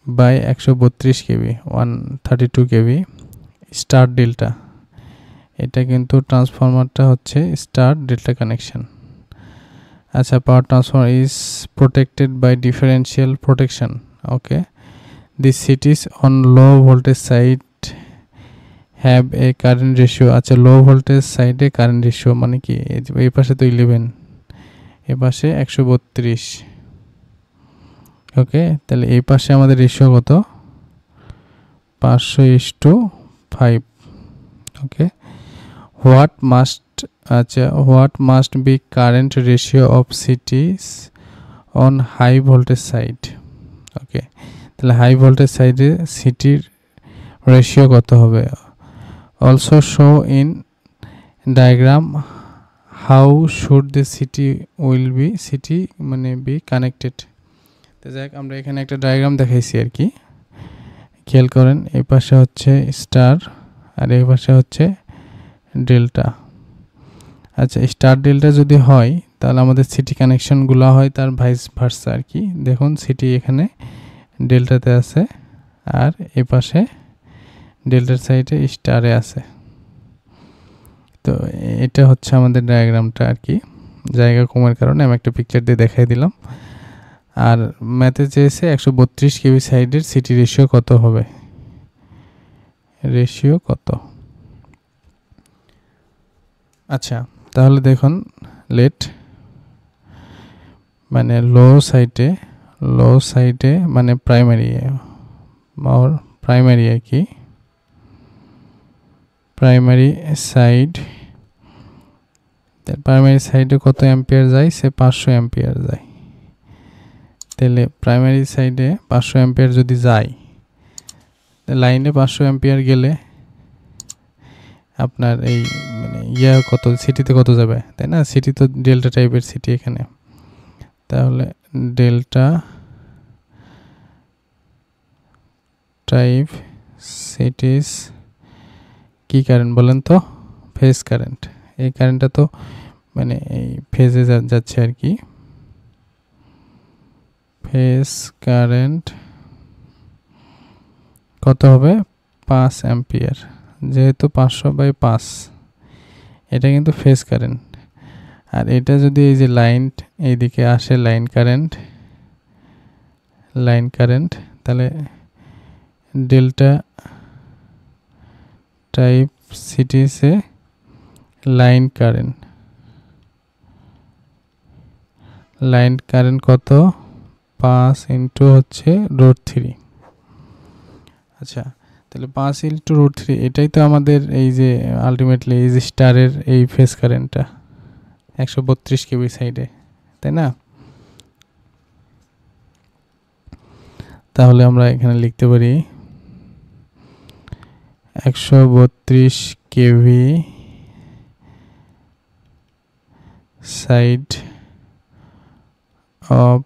[SPEAKER 1] by 132 kV 132 kV star delta, এটা কিন্তু ট্রান্সফরমারটা হচ্ছে স্টার ডেল্টা কানেকশন। আচ্ছা, power transformer is protected by differential protection. Okay, the CTs on low voltage side have a current ratio. আচ্ছা, লো ভোল্টেজ সাইডে current ratio মানে কি, এই পাশে তো 11, এ পাশে 132। ওকে, তাহলে এই পাশে আমাদের রেশিও কত, 500:5। Okay, what must be current ratio of CTs on high voltage side. Okay, তাহলে হাই ভোল্টেজ সাইডে সিটির রেশিও কত হবে। Also show in diagram how should the CT মানে বি কানেক্টেড। তো যাই হোক, আমরা এখানে একটা ডায়াগ্রাম দেখাইছি আর কি, খেয়াল করেন। এই পাশে হচ্ছে স্টার আর এই পাশে হচ্ছে ডেল্টা। আচ্ছা, স্টার ডেল্টা যদি হয় তাহলে আমাদের সিটি কানেকশনগুলো হয় তার ভাইস ভার্সা আর কি। দেখুন, সিটি এখানে ডেল্টাতে আছে আর এই পাশে ডেল্টার সাইডে স্টারে আছে। তো এটা হচ্ছে আমাদের ডায়াগ্রামটা আর কি। জায়গা কমের কারণে আমি একটা পিকচার দিয়ে দেখাই দিলাম। আর ম্যাথে চেয়েছে 132 কেভি সাইডের সিটি রেশিও কত হবে, রেশিও কত। আচ্ছা, তাহলে দেখুন, লেট মানে লো সাইডে মানে প্রাইমারি আর কি, প্রাইমারি সাইডে কত অ্যাম্পিয়ার যায়, সে 500 অ্যাম্পিয়ার যায়। তাহলে প্রাইমারি সাইডে 500 অ্যাম্পিয়ার যদি যায়, লাইনে 500 অ্যাম্পিয়ার গেলে আপনার এই মানে কত, সিটিতে কত যাবে, তাই না? সিটি তো ডেল্টা টাইপের সিটি এখানে, তাহলে ডেল্টা টাইপ সিটিস কি কারেন্ট বলেন তো, ফেজ কারেন্ট। এই কারেন্টটা তো মানে এই ফেজে যাচ্ছে আর কি, ফেজ কারেন্ট কত হবে, 5 অ্যাম্পিয়ার। যেহেতু 500/5, এটা কিন্তু ফেজ কারেন্ট। আর এটা যদি এই যে লাইন এইদিকে আসে, লাইন কারেন্ট, তাহলে ডেল্টা টাইপ সিটিসে লাইন কারেন্ট কত, 5 ইন্টু হচ্ছে √3। আচ্ছা, তাহলে 5 ইন্টু √3, এটাই তো আমাদের এই যে আলটিমেটলি এই যে স্টারের এই ফেজ কারেন্টটা 132 কেভি সাইডে, তাই না? তাহলে আমরা এখানে লিখতে পারি 132 kV side of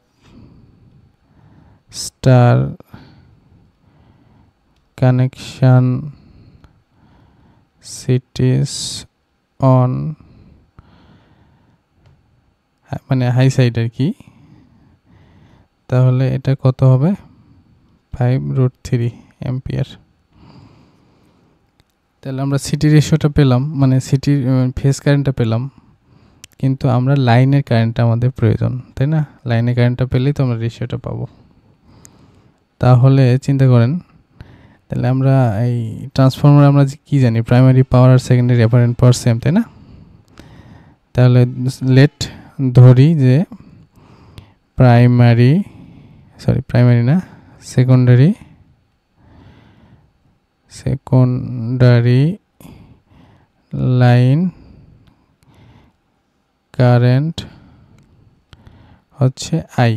[SPEAKER 1] star connection CTs on মানে হাই সাইড আর কি। তাহলে এটা কত হবে, 5√3 অ্যাম্পিয়ার। তাহলে আমরা সিটি রেশিওটা পেলাম, মানে সিটির ফেজ কারেন্টটা পেলাম, কিন্তু আমরা লাইনের কারেন্টটা আমাদের প্রয়োজন, তাই না? লাইনের কারেন্টটা পেলেই তো আমরা রেশিওটা পাবো। তাহলে চিন্তা করেন, তাহলে আমরা এই ট্রান্সফরমার আমরা কি জানি, প্রাইমারি পাওয়ার আর সেকেন্ডারি অ্যাপারেন্ট পাওয়ার সেম, তাই না? তাহলে লেট ধরি যে প্রাইমারি না, সেকেন্ডারি লাইন কারেন্ট হচ্ছে আই।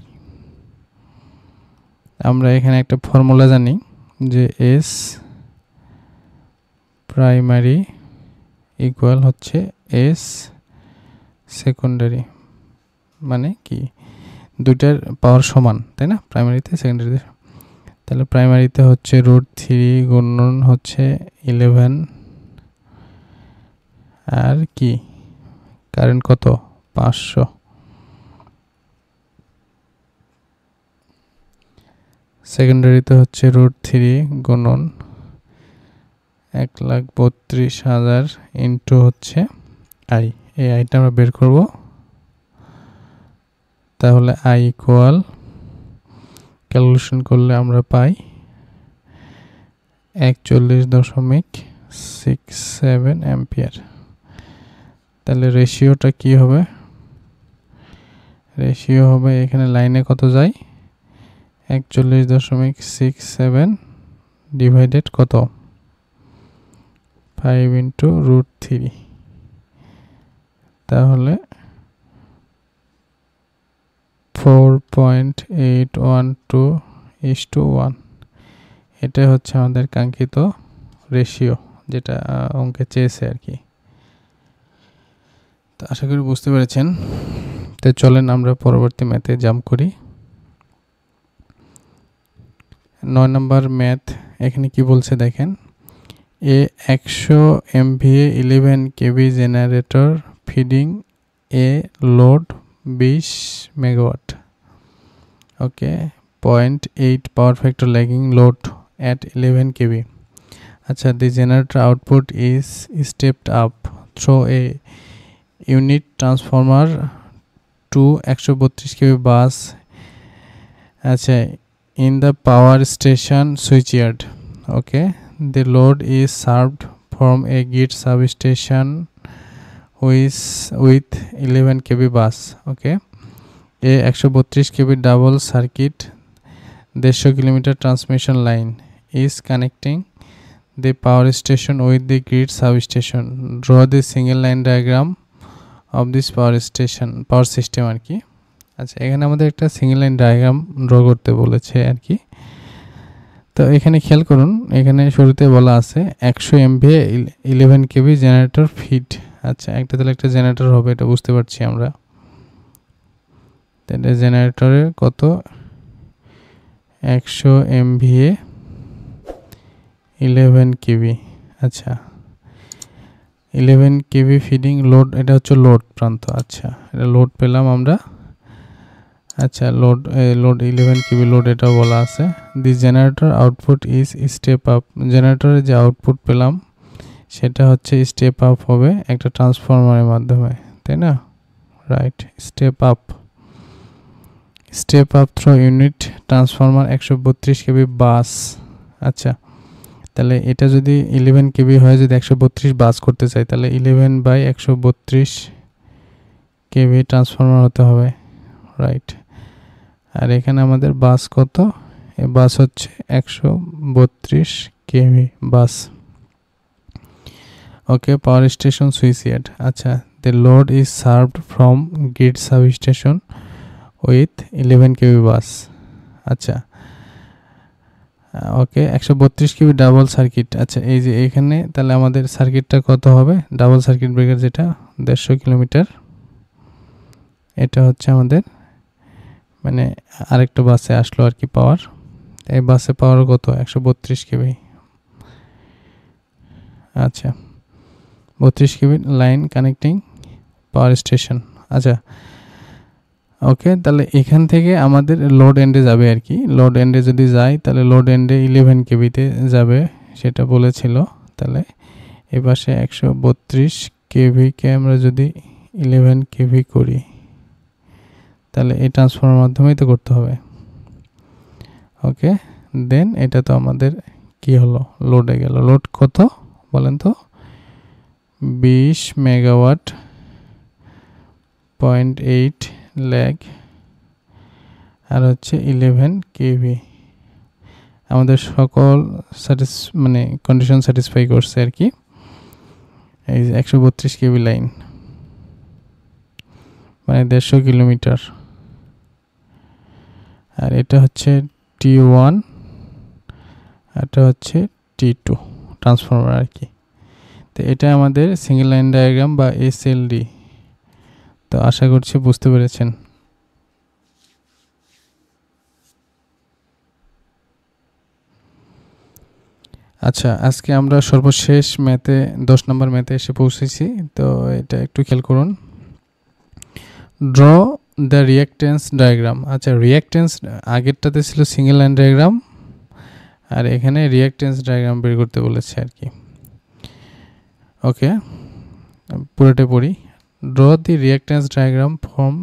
[SPEAKER 1] আমরা এখানে একটা ফর্মুলা জানি যে এস প্রাইমারি ইকুয়াল হচ্ছে এস সেকেন্ডারি, মানে কি দুইটার পাওয়ার সমান, তাই না? প্রাইমারিতে সেকেন্ডারিতে। তাহলে প্রাইমারিতে হচ্ছে √3 গুণন হচ্ছে 11, আর কি কারেন্ট কত, 500। সেকেন্ডারিতে হচ্ছে √3 গুণন 1,32,000 ইন্টু হচ্ছে আই, এই আইটা আমরা বের করব। তাহলে আই ইকুয়াল ক্যালকুলেশন করলে আমরা পাই 41.67 অ্যাম্পিয়ার। তাহলে রেশিওটা কি হবে? রেশিও হবে এখানে লাইনে কত যায়, 41.67 ডিভাইডেড কত, 5 ইন্টু √3, তাহলে 4.812:1। এটা হচ্ছে আমাদের কাঙ্ক্ষিত রেশিও, যেটা অঙ্কে চেয়েছে আর কি। তো আশা করি বুঝতে পেরেছেন। তো চলেন আমরা পরবর্তী ম্যাথে জাম্প করি। 9 নম্বর ম্যাথ এখানে কি বলছে দেখেন, এ 100 MVA 11 kV generator feeding A load 20 megawatt, okay, 0.8 power factor lagging load at 11 kV. আচ্ছা, the generator output is stepped up through a unit transformer to 132 kV bus, আচ্ছা, in the power station switchyard. Okay, the load is served from a grid substation with 11 kV bus. Okay, a 132 kV double circuit 150 km transmission line is connecting the power station with the grid substation. Draw the single line diagram of this power system আর কি। আচ্ছা, এখানে আমাদের একটা single line diagram draw করতে বলেছে আর কি। তো এখানে খেয়াল করুন, এখানে শুরুতে বলা আছে 100 MVA 11 kV জেনারেটর ফিড। আচ্ছা, তাহলে একটা জেনারেটর হবে, এটা বুঝতে পারছি আমরা। তাহলে জেনারেটরের কত, 100 MVA 11 kV। আচ্ছা, 11 kV ফিডিং লোড, এটা হচ্ছে লোড প্রান্ত। আচ্ছা, এটা লোড পেলাম আমরা। আচ্ছা, লোড 11 kV লোড এটা বলা আছে। The generator output is step up, জেনারেটরের যে আউটপুট পেলাম সেটা হচ্ছে স্টেপ আপ হবে একটা ট্রান্সফরমারের মাধ্যমে, তাই না? Right, step up through unit transformer 132 kV বাস। আচ্ছা, তাহলে এটা যদি 11 kV হয়, যদি 132 বাস করতে চাই, তাহলে 11/132 kV ট্রান্সফরমার হতে হবে। রাইট, আর এখানে আমাদের বাস কত, এই বাস হচ্ছে 132 kV বাস। ওকে, পাওয়ার স্টেশন সুইচইয়ার্ড। আচ্ছা, the load is served from grid substation with 11 kV বাস। আচ্ছা, ওকে, 132 kV ডাবল সার্কিট। আচ্ছা, এই যে এখানে তাহলে আমাদের সার্কিটটা কত হবে, ডাবল সার্কিট ব্রেকার যেটা 150 কিলোমিটার, এটা হচ্ছে আমাদের মানে আরেকটা বাসে আসলো আর কি পাওয়ার। এই বাসে পাওয়ার কত, 132 kV। আচ্ছা, 32 kV line connecting power station. আচ্ছা, ওকে, তাহলে এখান থেকে আমাদের লোড এন্ডে যাবে আর কি। লোড এন্ডে যদি যাই তাহলে লোড এন্ডে 11 kVতে যাবে, সেটা বলেছিল। তাহলে এ পাশে 132 kVকে আমরা যদি 11 kV করি, তাহলে এই ট্রান্সফর্মার মাধ্যমেই তো করতে হবে। ওকে, দেন এটা তো আমাদের কি হলো, লোডে গেল। লোড কত বলেন তো, 20 মেগাওয়াট, 0.8 ল্যাগ, আর হচ্ছে 11 kV। আমাদের সকল মানে কন্ডিশন স্যাটিসফাই করছে আর কি। এই 132 kV লাইন মানে 150 কিলোমিটার, আর এটা হচ্ছে T1, এটা হচ্ছে T2 ট্রান্সফরমার আর কি। তো এটা আমাদের সিঙ্গেল লাইন ডায়াগ্রাম বা SLD। তো আশা করছি বুঝতে পেরেছেন। আচ্ছা, আজকে আমরা সর্বশেষ ম্যাথে 10 নম্বর ম্যাথে এসে পৌঁছেছি। তো এটা একটু খেয়াল করুন, ড্র দ্য রিঅ্যাকট্যান্স ডায়াগ্রাম। আচ্ছা, রিঅ্যাকট্যান্স আগেরটাতে ছিল সিঙ্গেল লাইন ডায়াগ্রাম, আর এখানে রিঅ্যাকট্যান্স ডায়াগ্রাম বের করতে বলেছে আর কি। ওকে, পুরোটা পড়ি। Draw the reactance diagram from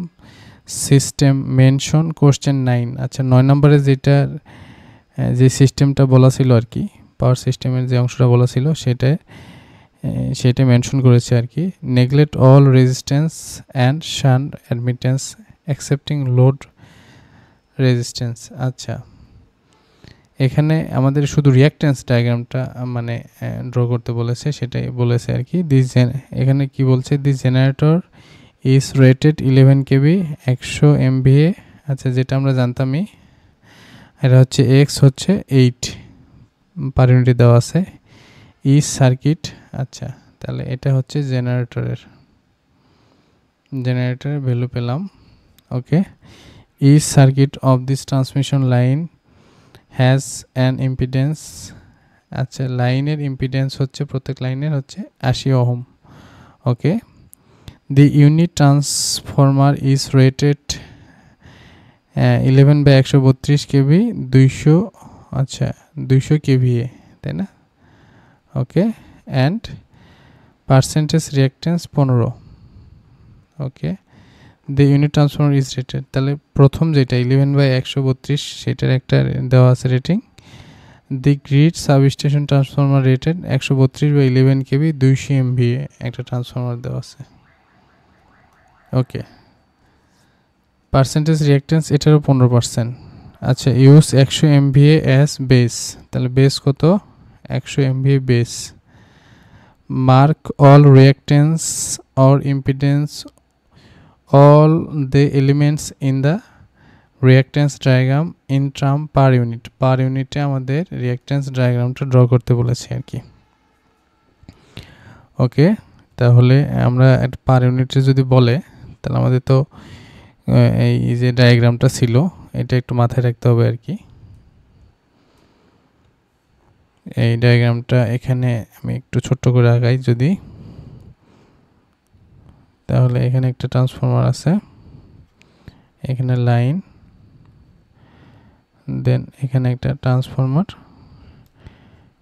[SPEAKER 1] system mention question 9। আচ্ছা 9 নম্বরে যে সিস্টেমটা বলা ছিল আর কি, পাওয়ার সিস্টেমের যে অংশটা বলা ছিল সেটা মেনশন করেছে আর কি। Neglect all resistance and shunt admittance accepting load resistance. আচ্ছা এখানে আমাদের শুধু রিঅ্যাকট্যান্স ডায়াগ্রামটা মানে ড্র করতে বলেছে, সেটাই বলেছে আর কি। এখানে কি বলছে, this generator is rated 11 kV 100 MVA। আচ্ছা যেটা আমরা জানতামই, এটা হচ্ছে এক্স হচ্ছে 8 পার ইউনিটে দেওয়া আছে, ইজ সার্কিট। আচ্ছা তাহলে এটা হচ্ছে জেনারেটরের ভ্যালু পেলাম। Okay, is circuit of this transmission line has an impedance. আচ্ছা লাইনের ইম্পিডেন্স হচ্ছে প্রত্যেক লাইনের হচ্ছে 80 ohm. Okay, the unit transformer is rated 11/132 kV 200। আচ্ছা 200 কেভিএ, তাই না? Okay, and percentage reactance 15। Okay, the unit transformer is rated, তাহলে প্রথম যেটা 11/132 সেটার একটা দেওয়া আছে rating. The grid substation transformer rated 132/11 kV 200 MVA একটা ট্রান্সফরমার দেওয়া আছে। ওকে, পার্সেন্টেজ রিঅ্যাকট্যান্স এটারও 15%। আচ্ছা ইউজ 100 MVA অ্যাজ বেস, তাহলে বেস কত? 100 MVA base. Mark all reactance or impedance all the elements in the reactance diagram in term per unit। পার ইউনিটে আমাদের reactance ডায়াগ্রামটা draw করতে বলেছে আর কি। ওকে, তাহলে আমরা পার ইউনিটে যদি বলে তাহলে আমাদের তো এই যে ডায়াগ্রামটা ছিল এটা একটু মাথায় রাখতে হবে আর কি। এই ডায়াগ্রামটা এখানে আমি একটু ছোট্ট করে আগাই যদি, তাহলে এখানে একটা ট্রান্সফরমার আছে, এখানে লাইন, দেন এখানে একটা ট্রান্সফরমার,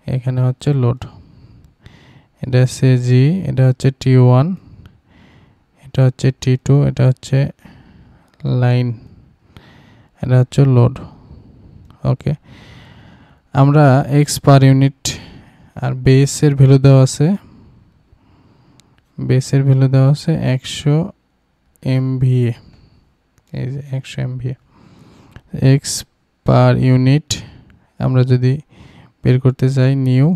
[SPEAKER 1] এখানে হচ্ছে লোড। এটা হচ্ছে জি, এটা হচ্ছে T1, এটা হচ্ছে T2, এটা হচ্ছে লাইন, এটা হচ্ছে লোড। ওকে, আমরা এক্স পার ইউনিট আর বেসের ভ্যালু দেওয়া আছে, 100 MVA। এই যে 100 MVA এক্স পার ইউনিট আমরা যদি বের করতে চাই নিউ,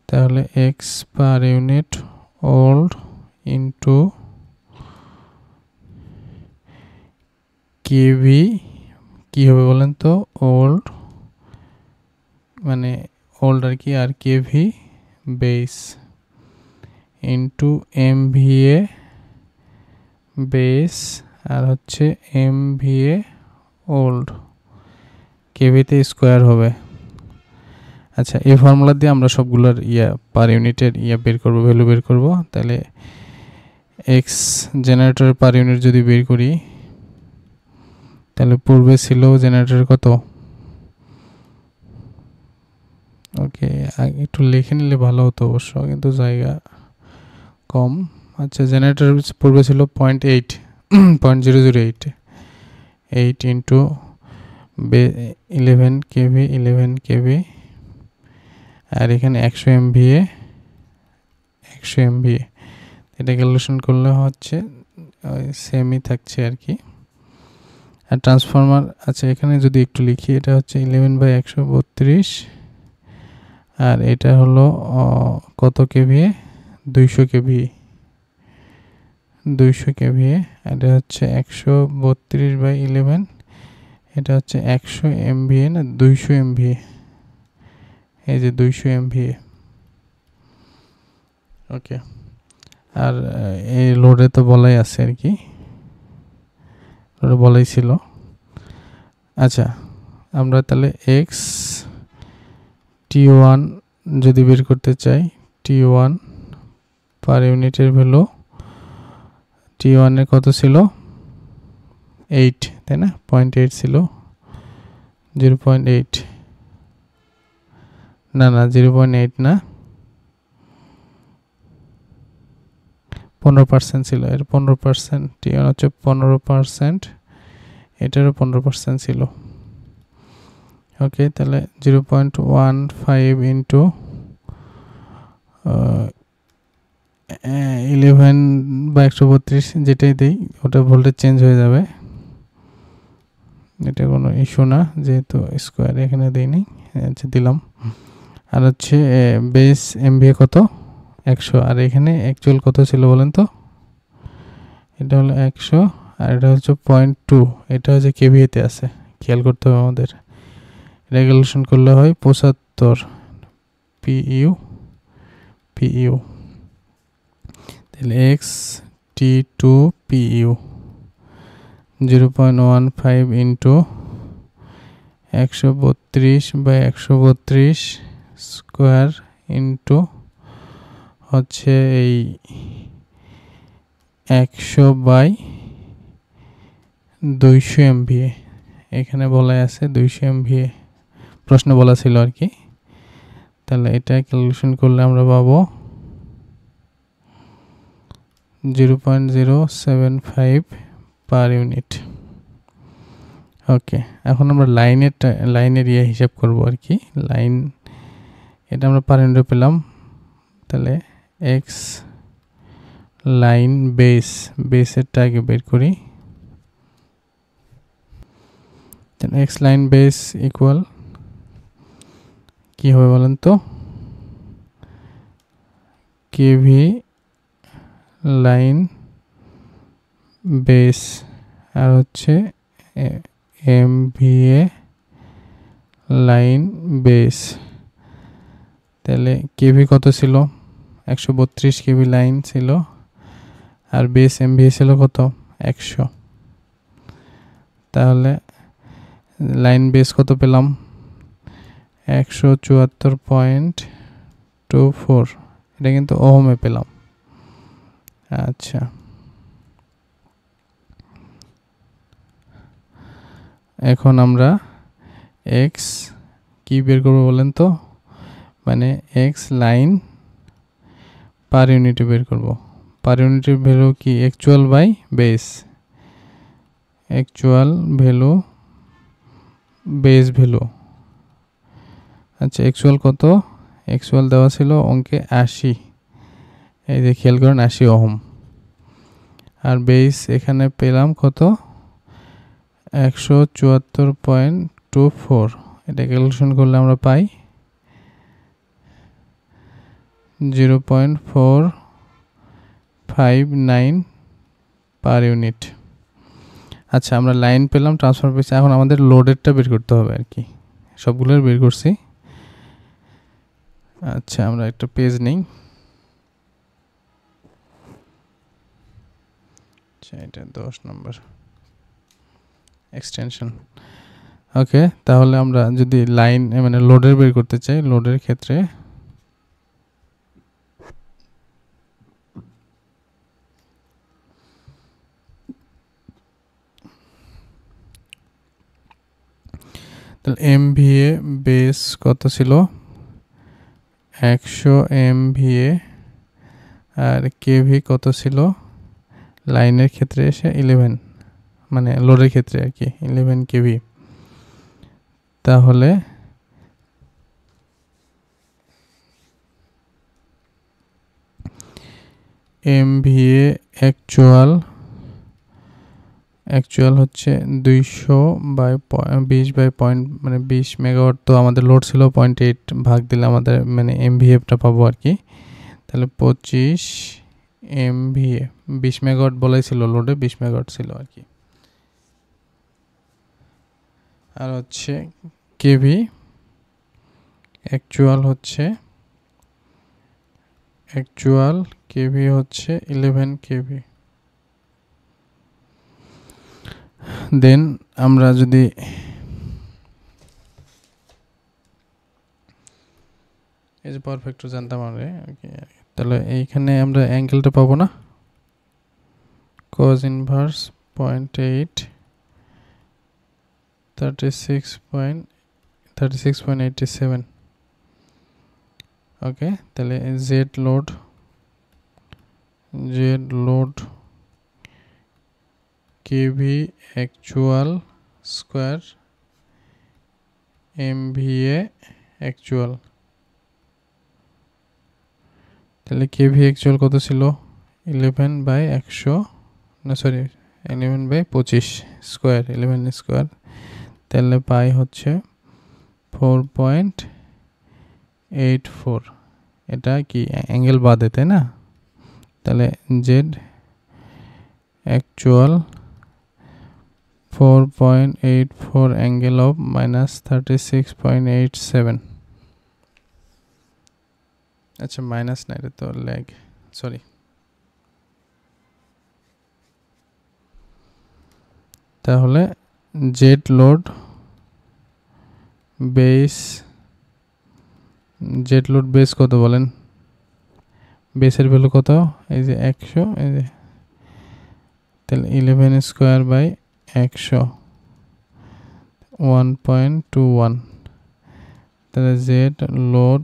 [SPEAKER 1] তাহলে X per unit old into kV, কি হবে বলেন তো? ওল্ড মানে ওল্ড আর কি, আর kV base into MVA base আর হচ্ছে MVA ওল্ড, কেভিতে স্কোয়ার হবে। আচ্ছা এই ফর্মুলা দিয়ে আমরা সবগুলোর পার ইউনিটের বের করব, ভ্যালু বের করব। তাহলে এক্স জেনারেটরের পার ইউনিট যদি বের করি, তাহলে পূর্বে ছিল জেনারেটরের কত? ওকে একটু লিখে নিলে ভালো হতো অবশ্য, কিন্তু জায়গা কম। আচ্ছা জেনারেটর পূর্বে ছিল 0.08 8 ইন্টু 11 কেভি আর এখানে 100 MVA এটা ক্যালকুলেশন করলে হচ্ছে সেমই থাকছে আর কি। আর ট্রান্সফরমার, আচ্ছা এখানে যদি একটু লিখি, এটা হচ্ছে 11/132 আর এটা হলো কত কেভিএ? 200 কেভিএ। এটা হচ্ছে 132/11, এটা হচ্ছে 100 MVA না 200 MVA, এই যে 200 MVA। ওকে, আর এই লোডে তো বলাই আছে আর কি, লোডে বলাই ছিল। আচ্ছা আমরা তাহলে এক্স T1 যদি বের করতে চাই, T1 পার ইউনিটের ভ্যালু, T1 এর কত ছিল? 8, তাই না? 0.8 ছিল, 0.8 না 0.8 না, 15% ছিল, এর 15% হচ্ছে 15%, এটারও 15% ছিল। ওকে, তাহলে 0.15 ইন্টু 11 বা 132 যেটাই দিই ওটা ভোল্টেজ চেঞ্জ হয়ে যাবে, এটা কোনো ইস্যু না, যেহেতু স্কোয়ার এখানে দিইনি, আচ্ছা দিলাম। আর হচ্ছে বেস এমভিএ কত 100, আর এখানে অ্যাকচুয়াল কত ছিল বলেন তো, এটা হলো 100 আর এটা হচ্ছে 0.2, এটা হচ্ছে কেভিএতে আছে, খেয়াল করতে হবে আমাদের। রেগুলেশন করলে হয় 75 পিইউ পিইউ, তাহলে X T two PU 0.15 into 132/132 square into হচ্ছে এই 100/200 এমভিএ, এখানে বলা আছে 200 এমভিএ, প্রশ্ন বলা ছিল আর কি। তাহলে এটা ক্যালকুলেশন করলে আমরা পাবো 0.075 পার ইউনিট। ওকে, এখন আমরা লাইনের হিসাব করব আর কি। লাইন এটা আমরা পার ইউনিটে পেলাম, তাহলে এক্স লাইন বেসেরটা আগে বের করি। তাহলে এক্স লাইন বেস ইকুয়াল কি হবে বলেন তো, কেভি লাইন বেস আর হচ্ছে এমভিএ লাইন বেস। তাহলে কেভি কত ছিল, 132 কেভি লাইন ছিল, আর বেস এমভিএ ছিল কত 100। তাহলে লাইন বেস কত পেলাম 174.24, এটা কিন্তু ওহমে পেলাম। আচ্ছা, এখন আমরা এক্স কি বের করবো বলেন তো, মানে এক্স লাইন পার ইউনিটে বের করব। পার ইউনিটের ভ্যালু কি actual by base, actual value base value. আচ্ছা, অ্যাকচুয়াল কত, অ্যাকচুয়াল দেওয়া ছিল অঙ্কে 80, এই যে খেয়াল করেন 80 ওহম, আর বেস এখানে পেলাম কত 174.24, এটা ক্যালকুলেশন করলে আমরা পাই 0.459 পার ইউনিট। আচ্ছা, আমরা লাইন পেলাম, ট্রান্সফার পেয়েছি, এখন আমাদের লোডেরটা বের করতে হবে আর কি, সবগুলোর বের করছি। আচ্ছা, আমরা একটা পেজ নেই, আচ্ছা এটা 10 নম্বর এক্সটেনশন। ওকে, তাহলে আমরা যদি লাইন মানে লোডের বের করতে চাই, লোডের ক্ষেত্রে তাহলে এমভিএ বেস কত ছিল 100 এমভিএ, আর কেভি কত ছিল লাইনের ক্ষেত্রে এসে 11, মানে লোডের ক্ষেত্রে আর কি 11 কেভি। তাহলে এমভিএ অ্যাকচুয়াল হচ্ছে 200/20 মানে 20 মেগাওয়াট, তো আমাদের লোড ছিল 0.8, ভাগ দিলে আমাদের মানে এমভিএফটা পাবো আর কি। তাহলে 25 এমভিএ, 20 মেগাওয়াট বলাই ছিল, লোডে 20 মেগাওয়াট ছিল আর কি। আর হচ্ছে কেভি অ্যাকচুয়াল কেভি হচ্ছে 11 কেভি। দেন আমরা যদি এই যে পাওয়ার ফ্যাক্টর জানতাম আমরা, তাহলে এইখানে আমরা অ্যাঙ্গেলটা পাবো না, cos ইনভার্স 0.8 36.87। ওকে, তাহলে Z load Z load kV actual square MVA actual. তাহলে কেভি অ্যাকচুয়াল কত ছিল 11/100 না সরি 11/25 স্কোয়ার 11 স্কোয়ার। তাহলে পাই হচ্ছে 4.84। এটা কি অ্যাঙ্গেল বাদে তাই না? তাহলে জেড অ্যাকচুয়াল 4.84 অ্যাঙ্গেল অফ -36.87। আচ্ছা মাইনাস না, এটা তো ল্যাগ, সরি। তাহলে জেড লোড বেস কত বলেন? বেসের ভ্যালু কত? এই যে 100, এই যে তাহলে 11 স্কোয়ার বাই 100 1.21। তাহলে জেড লোড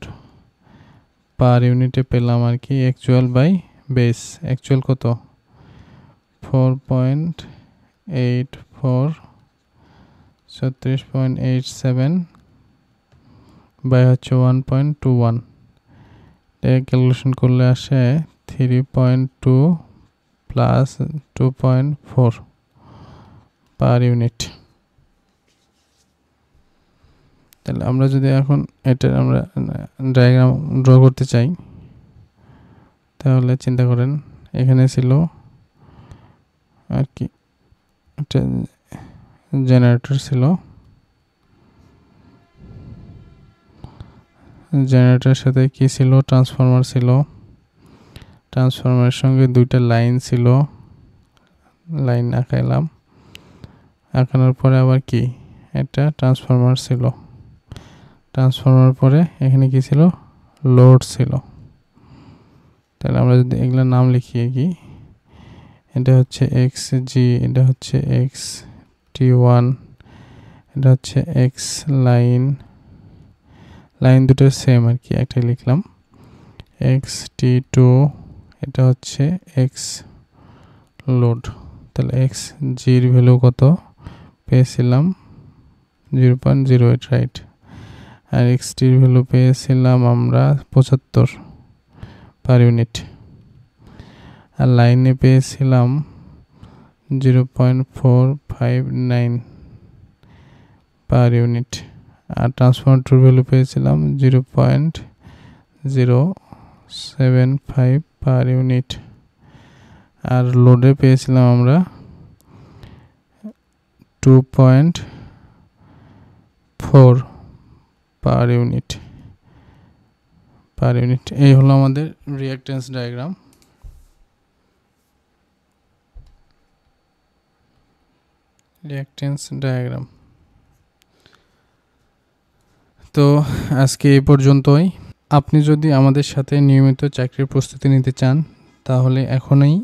[SPEAKER 1] পার ইউনিটে পেলাম আর কি অ্যাকচুয়াল বাই বেস। অ্যাকচুয়াল কত 4.84 36.87 বাই হচ্ছে 1.21। ক্যালকুলেশন করলে আসে 3.2 প্লাস 2.4 পার ইউনিট। তাহলে আমরা যদি এখন এটার আমরা ডায়াগ্রাম ড্র করতে চাই, তাহলে চিন্তা করেন এখানে ছিল আর কি একটা জেনারেটর ছিল, জেনারেটরের সাথে কি ছিল? ট্রান্সফরমার ছিল। ট্রান্সফরমারের সঙ্গে দুইটা লাইন ছিল, লাইন আঁকাইলাম। আঁকানোর পরে আবার কি একটা ট্রান্সফরমার ছিল। ট্রান্সফরমার পরে এখানে কি ছিল? লোড ছিল। তাহলে আমরা যদি এগুলোর নাম লিখি কি, এটা হচ্ছে এক্স জি, এটা হচ্ছে এক্স টি ওয়ান, এটা হচ্ছে এক্স লাইন, লাইন দুটো সেম আর কি, একটাই লিখলাম। এক্স টি টু, এটা হচ্ছে এক্স লোড। তাহলে এক্স জির ভ্যালু কত পেয়েছিলাম? 0.08, রাইট। আর এক্স টির ভ্যালু পেয়েছিলাম আমরা 75 পার ইউনিট। আর লাইনে পেয়েছিলাম 0.459 পার ইউনিট। আর ট্রান্সফরমার ভ্যালু পেয়েছিলাম 0.075 পার ইউনিট। আর লোডে পেয়েছিলাম আমরা 2.4 পার ইউনিট। এই হলো আমাদের রিঅ্যাকট্যান্স ডায়াগ্রাম। তো আজকে এই পর্যন্তই। আপনি যদি আমাদের সাথে নিয়মিত চাকরির প্রস্তুতি নিতে চান, তাহলে এখনই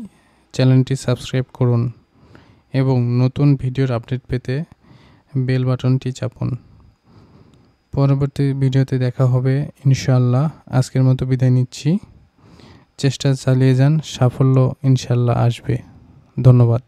[SPEAKER 1] চ্যানেলটি সাবস্ক্রাইব করুন এবং নতুন ভিডিওর আপডেট পেতে বেল বাটনটি চাপুন। পরবর্তী ভিডিওতে দেখা হবে ইনশাআল্লাহ। আজকের মতো বিদায় নিচ্ছি। চেষ্টা চালিয়ে যান, সাফল্য ইনশাআল্লাহ আসবে। ধন্যবাদ।